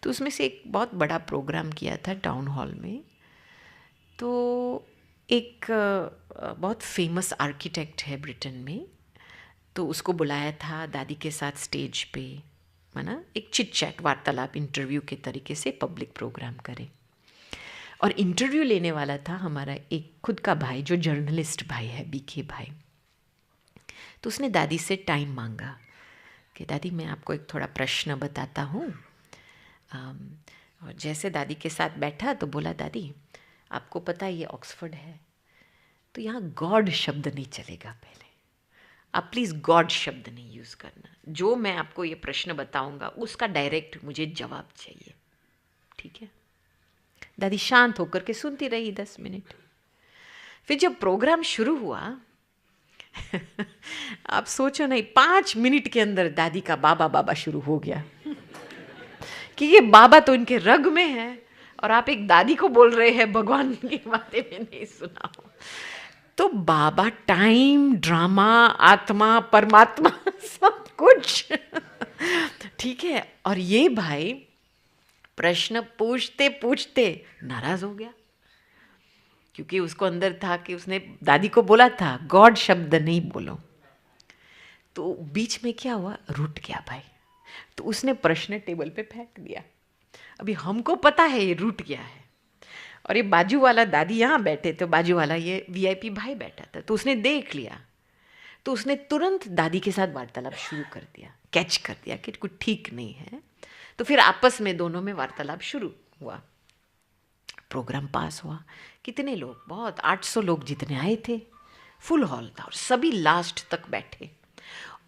A: तो उसमें से एक बहुत बड़ा प्रोग्राम किया था टाउन हॉल में। तो एक बहुत फेमस आर्किटेक्ट है ब्रिटेन में, तो उसको बुलाया था दादी के साथ स्टेज पे, माना एक चिट चैट, वार्तालाप, इंटरव्यू के तरीके से पब्लिक प्रोग्राम करें। और इंटरव्यू लेने वाला था हमारा एक खुद का भाई, जो जर्नलिस्ट भाई है, बीके भाई। तो उसने दादी से टाइम मांगा कि दादी मैं आपको एक थोड़ा प्रश्न बताता हूँ। और जैसे दादी के साथ बैठा तो बोला, दादी आपको पता है ये ऑक्सफोर्ड है, तो यहाँ गॉड शब्द नहीं चलेगा, पहले आप प्लीज़ गॉड शब्द नहीं यूज़ करना। जो मैं आपको ये प्रश्न बताऊँगा उसका डायरेक्ट मुझे जवाब चाहिए, ठीक है? दादी शांत होकर के सुनती रही 10 मिनट। फिर जब प्रोग्राम शुरू हुआ आप सोचो नहीं, 5 मिनट के अंदर दादी का बाबा बाबा शुरू हो गया कि ये बाबा तो इनके रग में है, और आप एक दादी को बोल रहे हैं भगवान के बारे में नहीं सुना हो। तो बाबा, टाइम, ड्रामा, आत्मा, परमात्मा सब कुछ ठीक है। और ये भाई प्रश्न पूछते पूछते नाराज हो गया, क्योंकि उसको अंदर था कि उसने दादी को बोला था गॉड शब्द नहीं बोलो। तो बीच में क्या हुआ, रुट गया भाई। तो उसने प्रश्न टेबल पे फेंक दिया। अभी हमको पता है ये रुट गया है, और ये बाजू वाला दादी यहाँ बैठे, तो बाजू वाला ये वीआईपी भाई बैठा था, तो उसने देख लिया। तो उसने तुरंत दादी के साथ वार्तालाप शुरू कर दिया, कैच कर दिया कि कुछ ठीक नहीं है। तो फिर आपस में दोनों में वार्तालाप शुरू हुआ। प्रोग्राम पास हुआ। कितने लोग, बहुत 800 लोग जितने आए थे, फुल हॉल था और सभी लास्ट तक बैठे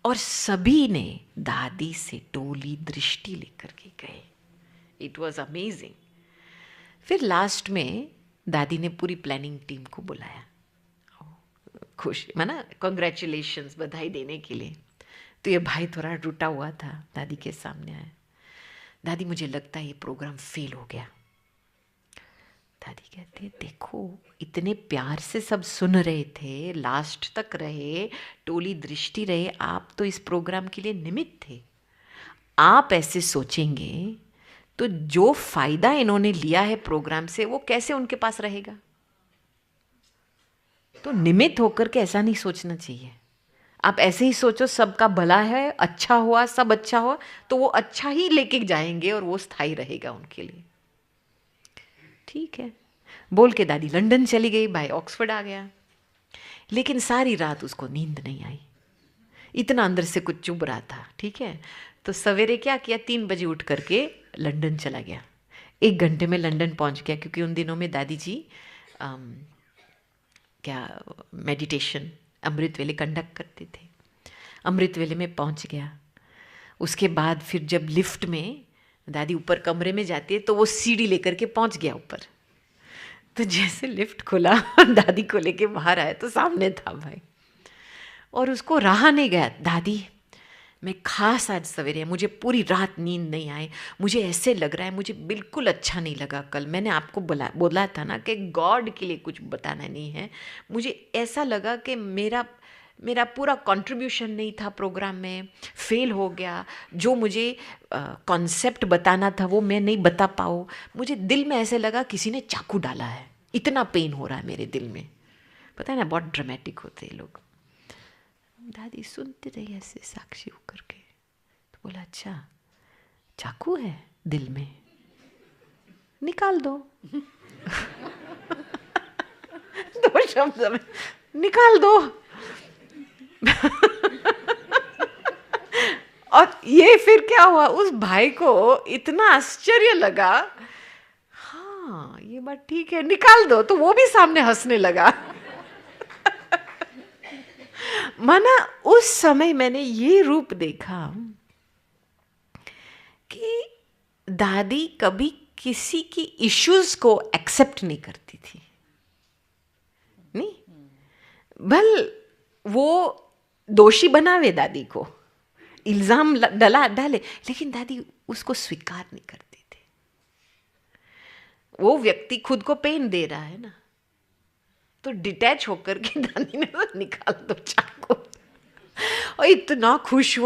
A: और सभी ने दादी से टोली दृष्टि लेकर के गए। It was amazing. फिर लास्ट में दादी ने पूरी प्लानिंग टीम को बुलाया, खुश माना कॉन्ग्रेचुलेशंस, बधाई देने के लिए। तो ये भाई थोड़ा टूटा हुआ था, दादी के सामने आया। दादी मुझे लगता है ये प्रोग्राम फेल हो गया। दादी कहती है देखो इतने प्यार से सब सुन रहे थे, लास्ट तक रहे, टोली दृष्टि रहे, आप तो इस प्रोग्राम के लिए निमित्त थे। आप ऐसे सोचेंगे तो जो फायदा इन्होंने लिया है प्रोग्राम से वो कैसे उनके पास रहेगा। तो निमित्त होकर के ऐसा नहीं सोचना चाहिए। आप ऐसे ही सोचो सबका भला है, अच्छा हुआ, सब अच्छा हुआ, तो वो अच्छा ही लेके जाएंगे और वो स्थायी रहेगा उनके लिए। ठीक है, बोल के दादी लंदन चली गई, भाई ऑक्सफोर्ड आ गया। लेकिन सारी रात उसको नींद नहीं आई, इतना अंदर से कुछ चुभ रहा था। ठीक है, तो सवेरे क्या किया, 3 बजे उठ करके लंदन चला गया। 1 घंटे में लंदन पहुंच गया, क्योंकि उन दिनों में दादी जी क्या मेडिटेशन अमृत वेले कंडक्ट करते थे। अमृत वेले में पहुंच गया। उसके बाद फिर जब लिफ्ट में दादी ऊपर कमरे में जाती है तो वो सीढ़ी लेकर के पहुंच गया ऊपर। तो जैसे लिफ्ट खुला दादी को लेके बाहर आया तो सामने था भाई, और उसको रहा नहीं गया, दादी मैं खास आज सवेरे, मुझे पूरी रात नींद नहीं आई, मुझे ऐसे लग रहा है, मुझे बिल्कुल अच्छा नहीं लगा। कल मैंने आपको बोला था ना कि गॉड के लिए कुछ बताना नहीं है। मुझे ऐसा लगा कि मेरा पूरा कंट्रीब्यूशन नहीं था प्रोग्राम में, फेल हो गया। जो मुझे कॉन्सेप्ट बताना था वो मैं नहीं बता पाऊँ। मुझे दिल में ऐसे लगा किसी ने चाकू डाला है, इतना पेन हो रहा है मेरे दिल में। पता है ना, बहुत ड्रामेटिक होते हैं लोग। दादी सुनती रही ऐसे साक्षी होकर के, तो बोला अच्छा चाकू है दिल में, निकाल दो। 2 शब्द में निकाल दो। और ये फिर क्या हुआ, उस भाई को इतना आश्चर्य लगा, हाँ ये बात ठीक है, निकाल दो, तो वो भी सामने हंसने लगा। माना उस समय मैंने ये रूप देखा कि दादी कभी किसी की इश्यूज को एक्सेप्ट नहीं करती थी। नहीं, भल वो दोषी बनावे दादी को, इल्जाम डाले, लेकिन दादी उसको स्वीकार नहीं करती थी। वो व्यक्ति खुद को पेन दे रहा है ना, तो डिटैच होकर के दादी ने तो निकाल दो चाकू। और इतना खुश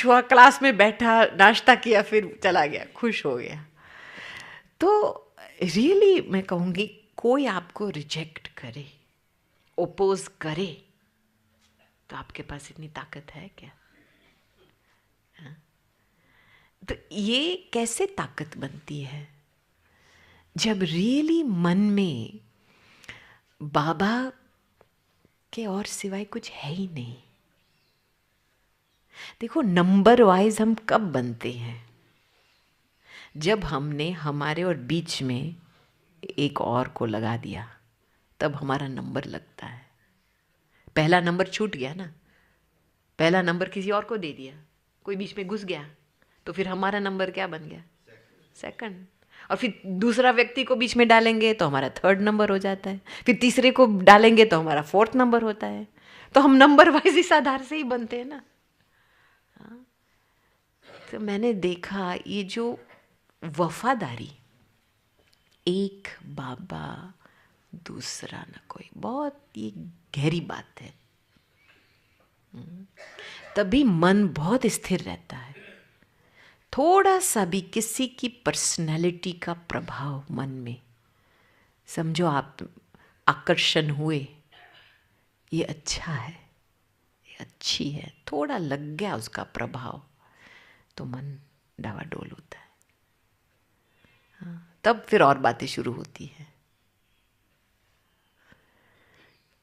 A: हुआ, क्लास में बैठा, नाश्ता किया, फिर चला गया, खुश हो गया। तो रियली मैं कहूँगी कोई आपको रिजेक्ट करे, ओपोज करे, तो आपके पास इतनी ताकत है क्या? हाँ? तो ये कैसे ताकत बनती है? जब रियली मन में बाबा के और सिवाय कुछ है ही नहीं। देखो नंबर वाइज हम कब बनते हैं? जब हमने हमारे और बीच में एक और को लगा दिया, तब हमारा नंबर लगता है। पहला नंबर छूट गया ना, पहला नंबर किसी और को दे दिया, कोई बीच में घुस गया, तो फिर हमारा नंबर क्या बन गया? सेकंड। और फिर दूसरा व्यक्ति को बीच में डालेंगे तो हमारा 3rd नंबर हो जाता है, फिर तीसरे को डालेंगे तो हमारा 4th नंबर होता है। तो हम नंबर वाइज इस आधार से ही बनते हैं ना। हाँ? तो मैंने देखा ये जो वफादारी, एक बाबा दूसरा न कोई, बहुत ये गहरी बात है। तभी मन बहुत स्थिर रहता है। थोड़ा सा भी किसी की पर्सनैलिटी का प्रभाव मन में, समझो आप आकर्षण हुए, ये अच्छा है, ये अच्छी है, थोड़ा लग गया उसका प्रभाव, तो मन डावाडोल होता है। हाँ, तब फिर और बातें शुरू होती हैं।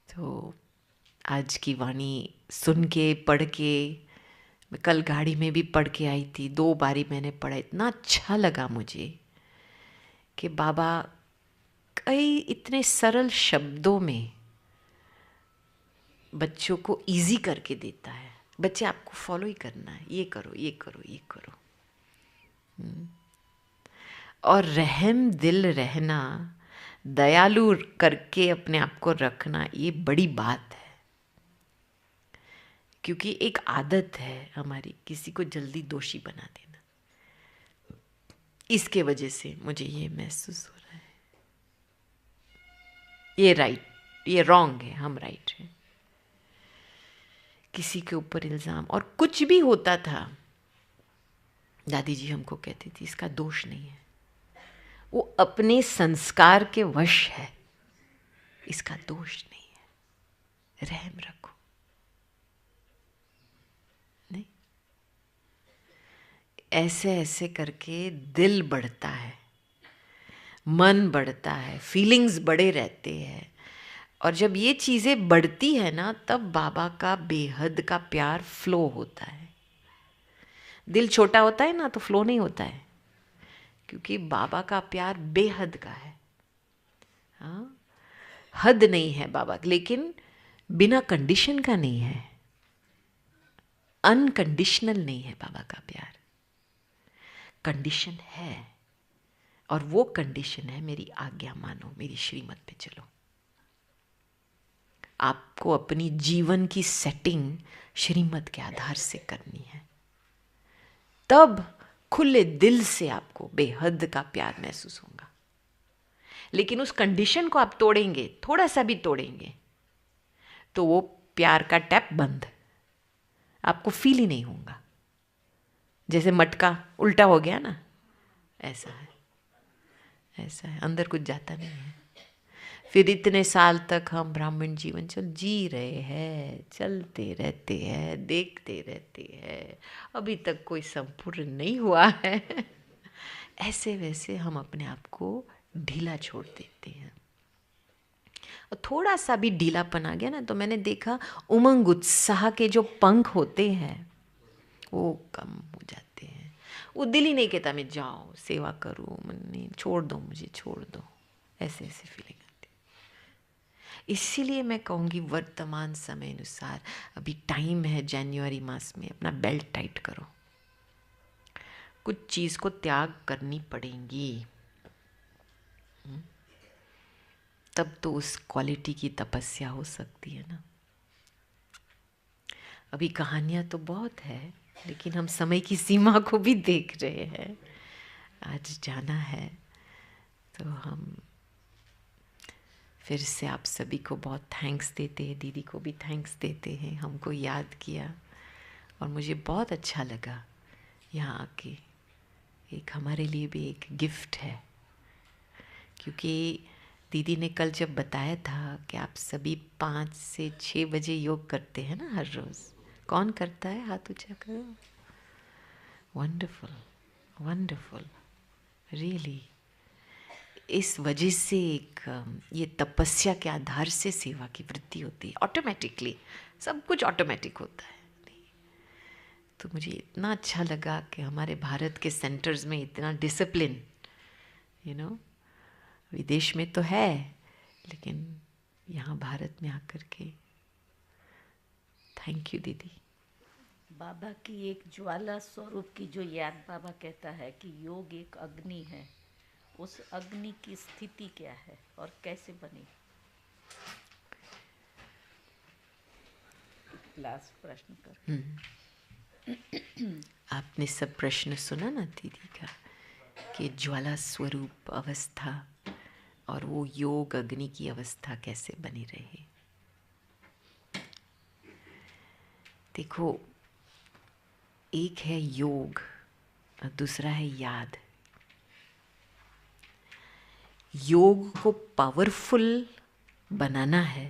A: तो आज की वाणी सुन के पढ़ के, मैं कल गाड़ी में भी पढ़ के आई थी, 2 बारी मैंने पढ़ा, इतना अच्छा लगा मुझे कि बाबा कई इतने सरल शब्दों में बच्चों को इजी करके देता है। बच्चे आपको फॉलो ही करना है, ये करो ये करो ये करो। और रहम दिल रहना, दयालु करके अपने आप को रखना, ये बड़ी बात है। क्योंकि एक आदत है हमारी किसी को जल्दी दोषी बना देना। इसके वजह से मुझे ये महसूस हो रहा है, ये राइट, ये रॉन्ग है, हम राइट हैं। किसी के ऊपर इल्ज़ाम, और कुछ भी होता था, दादी जी हमको कहती थी इसका दोष नहीं है, वो अपने संस्कार के वश है, इसका दोष नहीं है, रहम रखो। नहीं, ऐसे ऐसे करके दिल बढ़ता है, मन बढ़ता है, फीलिंग्स बड़े रहते हैं। और जब ये चीज़ें बढ़ती है ना, तब बाबा का बेहद का प्यार फ्लो होता है। दिल छोटा होता है ना तो फ्लो नहीं होता है, क्योंकि बाबा का प्यार बेहद का है। हाँ, हद नहीं है बाबा, लेकिन बिना कंडीशन का नहीं है, अनकंडीशनल नहीं है बाबा का प्यार। कंडीशन है, और वो कंडीशन है मेरी आज्ञा मानो, मेरी श्रीमत पे चलो। आपको अपनी जीवन की सेटिंग श्रीमत के आधार से करनी है, तब खुले दिल से आपको बेहद का प्यार महसूस होगा। लेकिन उस कंडीशन को आप तोड़ेंगे, थोड़ा सा भी तोड़ेंगे, तो वो प्यार का टैप बंद, आपको फील ही नहीं होगा। जैसे मटका उल्टा हो गया ना, ऐसा है, ऐसा है, अंदर कुछ जाता नहीं है। फिर इतने साल तक हम ब्राह्मण जीवन जी रहे हैं, चलते रहते हैं, देखते रहते हैं, अभी तक कोई संपूर्ण नहीं हुआ है। ऐसे वैसे हम अपने आप को ढीला छोड़ देते हैं, और थोड़ा सा भी ढीलापन आ गया ना, तो मैंने देखा उमंग उत्साह के जो पंख होते हैं वो कम हो जाते हैं। वो दिल ही नहीं कहता मैं जाऊँ सेवा करूँ, नहीं, छोड़ दो मुझे, छोड़ दो, ऐसे ऐसे फीलिंग आती है। इसीलिए मैं कहूँगी वर्तमान समय अनुसार अभी टाइम है, जनवरी मास में अपना बेल्ट टाइट करो, कुछ चीज़ को त्याग करनी पड़ेगी, तब तो उस क्वालिटी की तपस्या हो सकती है ना। अभी कहानियाँ तो बहुत है, लेकिन हम समय की सीमा को भी देख रहे हैं। आज जाना है, तो हम फिर से आप सभी को बहुत थैंक्स देते हैं, दीदी को भी थैंक्स देते हैं, हमको याद किया, और मुझे बहुत अच्छा लगा यहाँ आके। एक हमारे लिए भी एक गिफ्ट है, क्योंकि दीदी ने कल जब बताया था कि आप सभी 5 से 6 बजे योग करते हैं ना हर रोज़। कौन करता है, हाथ ऊंचा करो। Wonderful, wonderful, really. इस वजह से एक ये तपस्या के आधार से सेवा की वृत्ति होती है, ऑटोमेटिकली सब कुछ ऑटोमेटिक होता है। तो मुझे इतना अच्छा लगा कि हमारे भारत के सेंटर्स में इतना डिसिप्लिन, विदेश में तो है, लेकिन यहाँ भारत में आकर के थैंक यू दीदी।
B: बाबा की एक ज्वाला स्वरूप की जो याद, बाबा कहता है कि योग एक अग्नि है, उस अग्नि की स्थिति क्या है और कैसे बनी। लास्ट प्रश्न कर।
A: आपने सब प्रश्न सुना ना दीदी का, कि ज्वाला स्वरूप अवस्था और वो योग अग्नि की अवस्था कैसे बनी रहे। देखो, एक है योग और दूसरा है याद। योग को पावरफुल बनाना है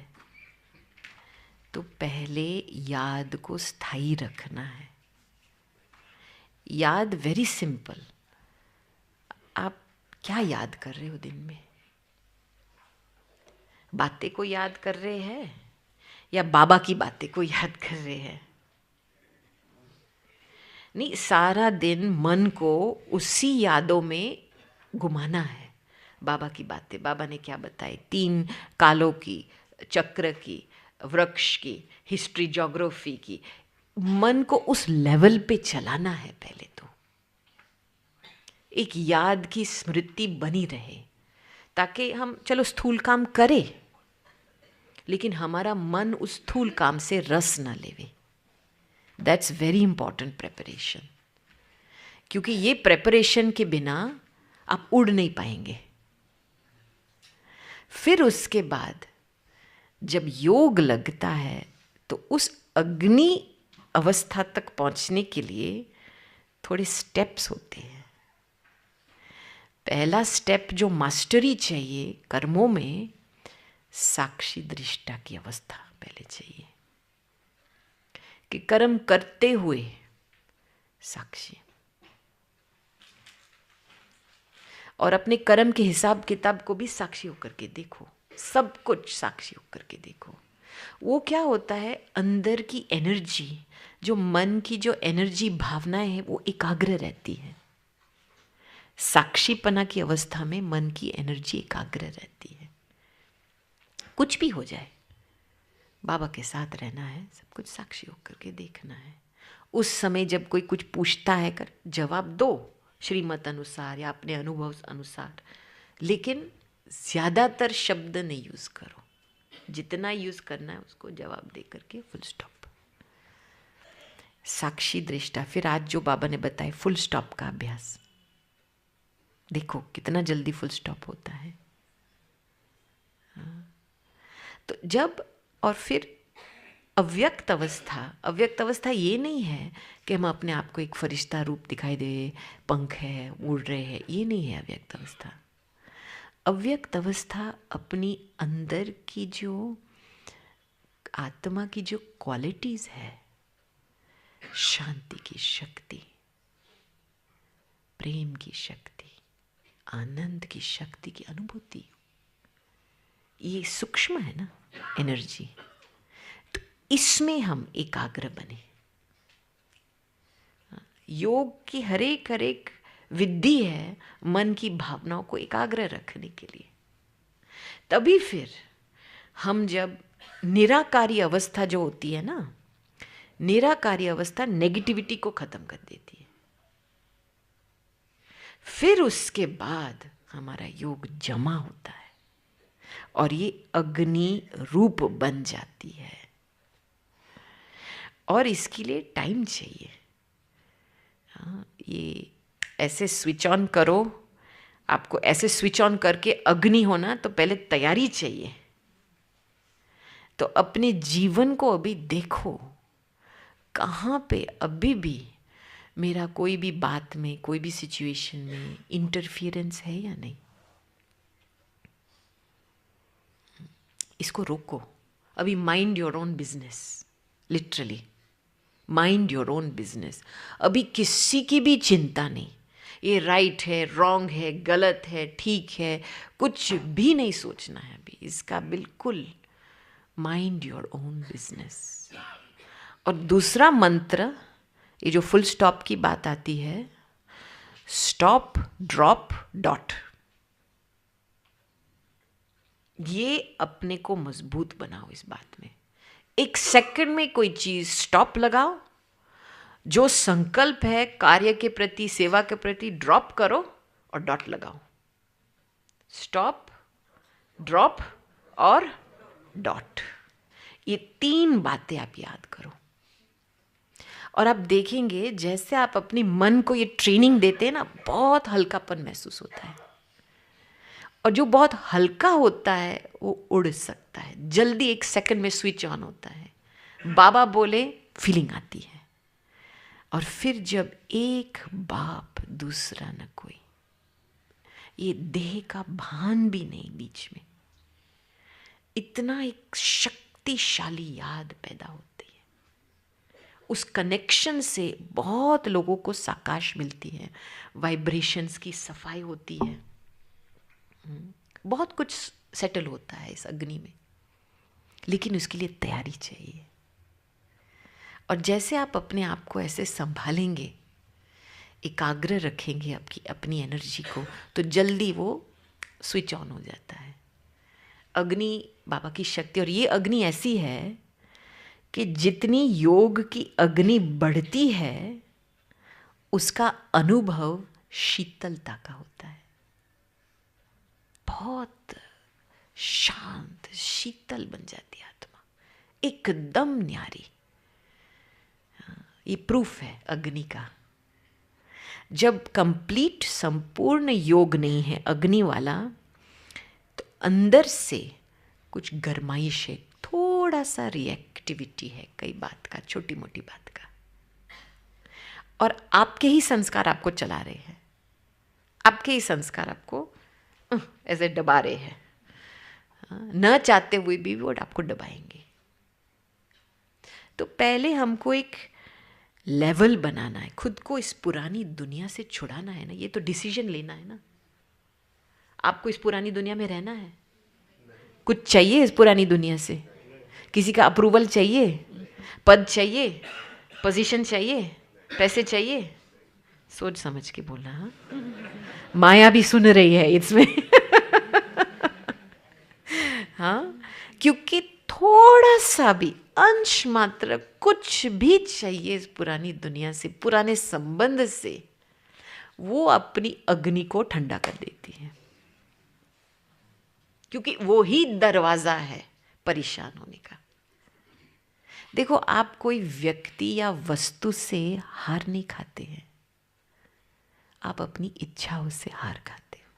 A: तो पहले याद को स्थायी रखना है। याद वेरी सिंपल, आप क्या याद कर रहे हो दिन में? बातें को याद कर रहे हैं या बाबा की बातें को याद कर रहे हैं। नहीं, सारा दिन मन को उसी यादों में घुमाना है। बाबा की बातें, बाबा ने क्या बताए, 3 कालों की, चक्र की, वृक्ष की, हिस्ट्री ज्योग्राफी की। मन को उस लेवल पे चलाना है पहले तो, एक याद की स्मृति बनी रहे, ताकि हम चलो स्थूल काम करें लेकिन हमारा मन उस स्थूल काम से रस ना लेवे। दैट्स वेरी इंपॉर्टेंट प्रेपरेशन, क्योंकि ये प्रेपरेशन के बिना आप उड़ नहीं पाएंगे। फिर उसके बाद जब योग लगता है तो उस अग्नि अवस्था तक पहुंचने के लिए थोड़े स्टेप्स होते हैं। पहला स्टेप जो मास्टरी चाहिए कर्मों में, साक्षी दृष्टा की अवस्था पहले चाहिए, कि कर्म करते हुए साक्षी, और अपने कर्म के हिसाब किताब को भी साक्षी होकर के देखो, सब कुछ साक्षी होकर के देखो। वो क्या होता है, अंदर की एनर्जी, जो मन की जो एनर्जी भावनाएं हैं वो एकाग्र रहती है। साक्षीपना की अवस्था में मन की एनर्जी एकाग्र रहती है। कुछ भी हो जाए, बाबा के साथ रहना है, सब कुछ साक्षी होकर के देखना है। उस समय जब कोई कुछ पूछता है कर जवाब दो श्रीमत अनुसार या अपने अनुभव अनुसार, लेकिन ज़्यादातर शब्द नहीं यूज़ करो। जितना यूज़ करना है उसको जवाब दे करके फुल स्टॉप। साक्षी दृष्टा। फिर आज जो बाबा ने बताया फुल स्टॉप का अभ्यास, देखो कितना जल्दी फुल स्टॉप होता है। तो जब, और फिर अव्यक्त अवस्था। अव्यक्त अवस्था ये नहीं है कि हम अपने आप को एक फरिश्ता रूप दिखाई दे, पंख है, उड़ रहे हैं, ये नहीं है अव्यक्त अवस्था। अव्यक्त अवस्था अपनी अंदर की जो आत्मा की जो क्वालिटीज है, शांति की शक्ति, प्रेम की शक्ति, आनंद की शक्ति की अनुभूति, ये सूक्ष्म है ना एनर्जी, तो इसमें हम एकाग्र बने। योग की हर एक विधि है मन की भावनाओं को एकाग्र रखने के लिए। तभी फिर हम जब निराकारी अवस्था जो होती है ना, निराकारी अवस्था नेगेटिविटी को खत्म कर देती है। फिर उसके बाद हमारा योग जमा होता है और ये अग्नि रूप बन जाती है। और इसके लिए टाइम चाहिए। हाँ, ये ऐसे स्विच ऑन करो, आपको ऐसे स्विच ऑन करके अग्नि होना तो पहले तैयारी चाहिए। तो अपने जीवन को अभी देखो, कहाँ पे अभी भी मेरा कोई भी बात में, कोई भी सिचुएशन में इंटरफियरेंस है या नहीं। इसको रोको। अभी mind your own business, literally mind your own business. अभी किसी की भी चिंता नहीं, ये राइट है, रॉन्ग है, गलत है, ठीक है, कुछ भी नहीं सोचना है अभी इसका, बिल्कुल माइंड योर ओन बिजनेस। और दूसरा मंत्र, ये जो फुल स्टॉप की बात आती है, स्टॉप, ड्रॉप, डॉट, ये अपने को मजबूत बनाओ इस बात में। 1 सेकंड में कोई चीज स्टॉप लगाओ, जो संकल्प है कार्य के प्रति, सेवा के प्रति, ड्रॉप करो और डॉट लगाओ। स्टॉप, ड्रॉप और डॉट, ये 3 बातें आप याद करो। और आप देखेंगे जैसे आप अपनी मन को ये ट्रेनिंग देते हैं ना, बहुत हल्कापन महसूस होता है। और जो बहुत हल्का होता है वो उड़ सकता है जल्दी, 1 सेकंड में स्विच ऑन होता है। बाबा बोले फीलिंग आती है। और फिर जब एक बाप दूसरा न कोई, ये देह का भान भी नहीं बीच में, इतना एक शक्तिशाली याद पैदा होती है। उस कनेक्शन से बहुत लोगों को साकाश मिलती है, वाइब्रेशंस की सफाई होती है, बहुत कुछ सेटल होता है इस अग्नि में। लेकिन उसके लिए तैयारी चाहिए। और जैसे आप अपने आप को ऐसे संभालेंगे, एकाग्र रखेंगे आपकी अपनी एनर्जी को, तो जल्दी वो स्विच ऑन हो जाता है। अग्नि बाबा की शक्ति, और ये अग्नि ऐसी है कि जितनी योग की अग्नि बढ़ती है उसका अनुभव शीतलता का होता है। बहुत शांत शीतल बन जाती है आत्मा, एकदम न्यारी। ये प्रूफ है अग्नि का। जब कंप्लीट संपूर्ण योग नहीं है अग्नि वाला, तो अंदर से कुछ गरमाइश है, थोड़ा सा रिएक्टिविटी है कई बात का, छोटी मोटी बात का। और आपके ही संस्कार आपको चला रहे हैं, आपके ही संस्कार आपको ऐसे दबा रहे हैं, न चाहते हुए भी वो आपको दबाएंगे। तो पहले हमको एक लेवल बनाना है, खुद को इस पुरानी दुनिया से छुड़ाना है ना। ये तो डिसीजन लेना है ना। आपको इस पुरानी दुनिया में रहना है? कुछ चाहिए इस पुरानी दुनिया से? किसी का अप्रूवल चाहिए? पद चाहिए? पोजीशन चाहिए? पैसे चाहिए? सोच समझ के बोलना। हाँ, माया भी सुन रही है इसमें। हाँ, क्योंकि थोड़ा सा भी अंश मात्र कुछ भी चाहिए इस पुरानी दुनिया से, पुराने संबंध से, वो अपनी अग्नि को ठंडा कर देती है। क्योंकि वो ही दरवाजा है परेशान होने का। देखो, आप कोई व्यक्ति या वस्तु से हार नहीं खाते हैं, आप अपनी इच्छाओं से हार खाते हो।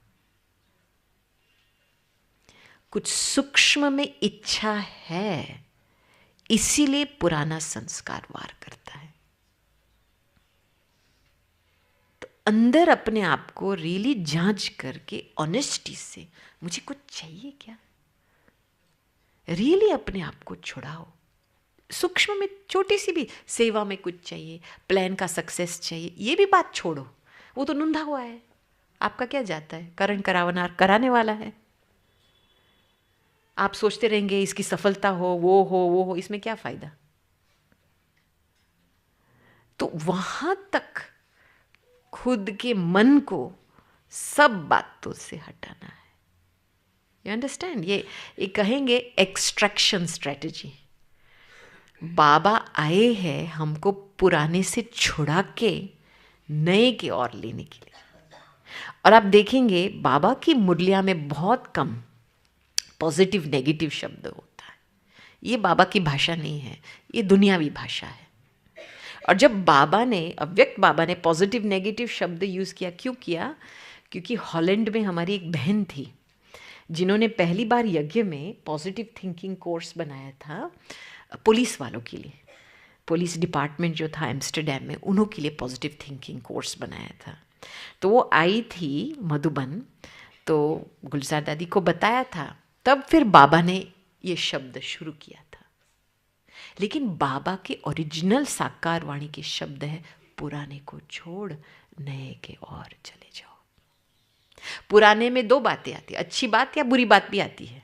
A: कुछ सूक्ष्म में इच्छा है, इसीलिए पुराना संस्कार वार करता है। तो अंदर अपने आप को रियली जांच करके ऑनेस्टी से, मुझे कुछ चाहिए क्या, रियली अपने आप को छुड़ाओ। सूक्ष्म में छोटी सी भी सेवा में कुछ चाहिए, प्लान का सक्सेस चाहिए, ये भी बात छोड़ो, वो तो नुंधा हुआ है, आपका क्या जाता है, करण करावनार कराने वाला है। आप सोचते रहेंगे इसकी सफलता हो, वो हो, इसमें क्या फायदा। तो वहां तक खुद के मन को सब बातों से हटाना है। You understand? ये कहेंगे एक्सट्रैक्शन स्ट्रेटजी। बाबा आए हैं हमको पुराने से छुड़ा के नए की ओर लेने के लिए। और आप देखेंगे बाबा की मुरलिया में बहुत कम पॉजिटिव नेगेटिव शब्द होता है। ये बाबा की भाषा नहीं है, ये दुनियावी भाषा है। और जब बाबा ने, अव्यक्त बाबा ने पॉजिटिव नेगेटिव शब्द यूज़ किया, क्यों किया? क्योंकि हॉलैंड में हमारी एक बहन थी जिन्होंने पहली बार यज्ञ में पॉजिटिव थिंकिंग कोर्स बनाया था पुलिस वालों के लिए। पुलिस डिपार्टमेंट जो था एम्स्टरडैम में, उन्हों के लिए पॉजिटिव थिंकिंग कोर्स बनाया था। तो वो आई थी मधुबन, तो गुलजार दादी को बताया था, तब फिर बाबा ने ये शब्द शुरू किया था। लेकिन बाबा के ओरिजिनल साकार वाणी के शब्द है, पुराने को छोड़ नए के ओर चले जाओ। पुराने में दो बातें आती है, अच्छी बात या बुरी बात भी आती है,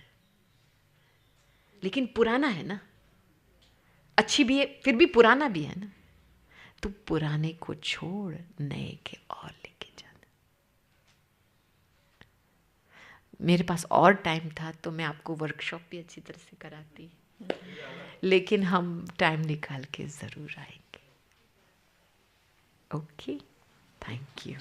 A: लेकिन पुराना है ना, अच्छी भी है फिर भी पुराना भी है ना। तो पुराने को छोड़ नए के ओर लेके जाना। मेरे पास और टाइम था तो मैं आपको वर्कशॉप भी अच्छी तरह से कराती, लेकिन हम टाइम निकाल के जरूर आएंगे। Okay, thank you.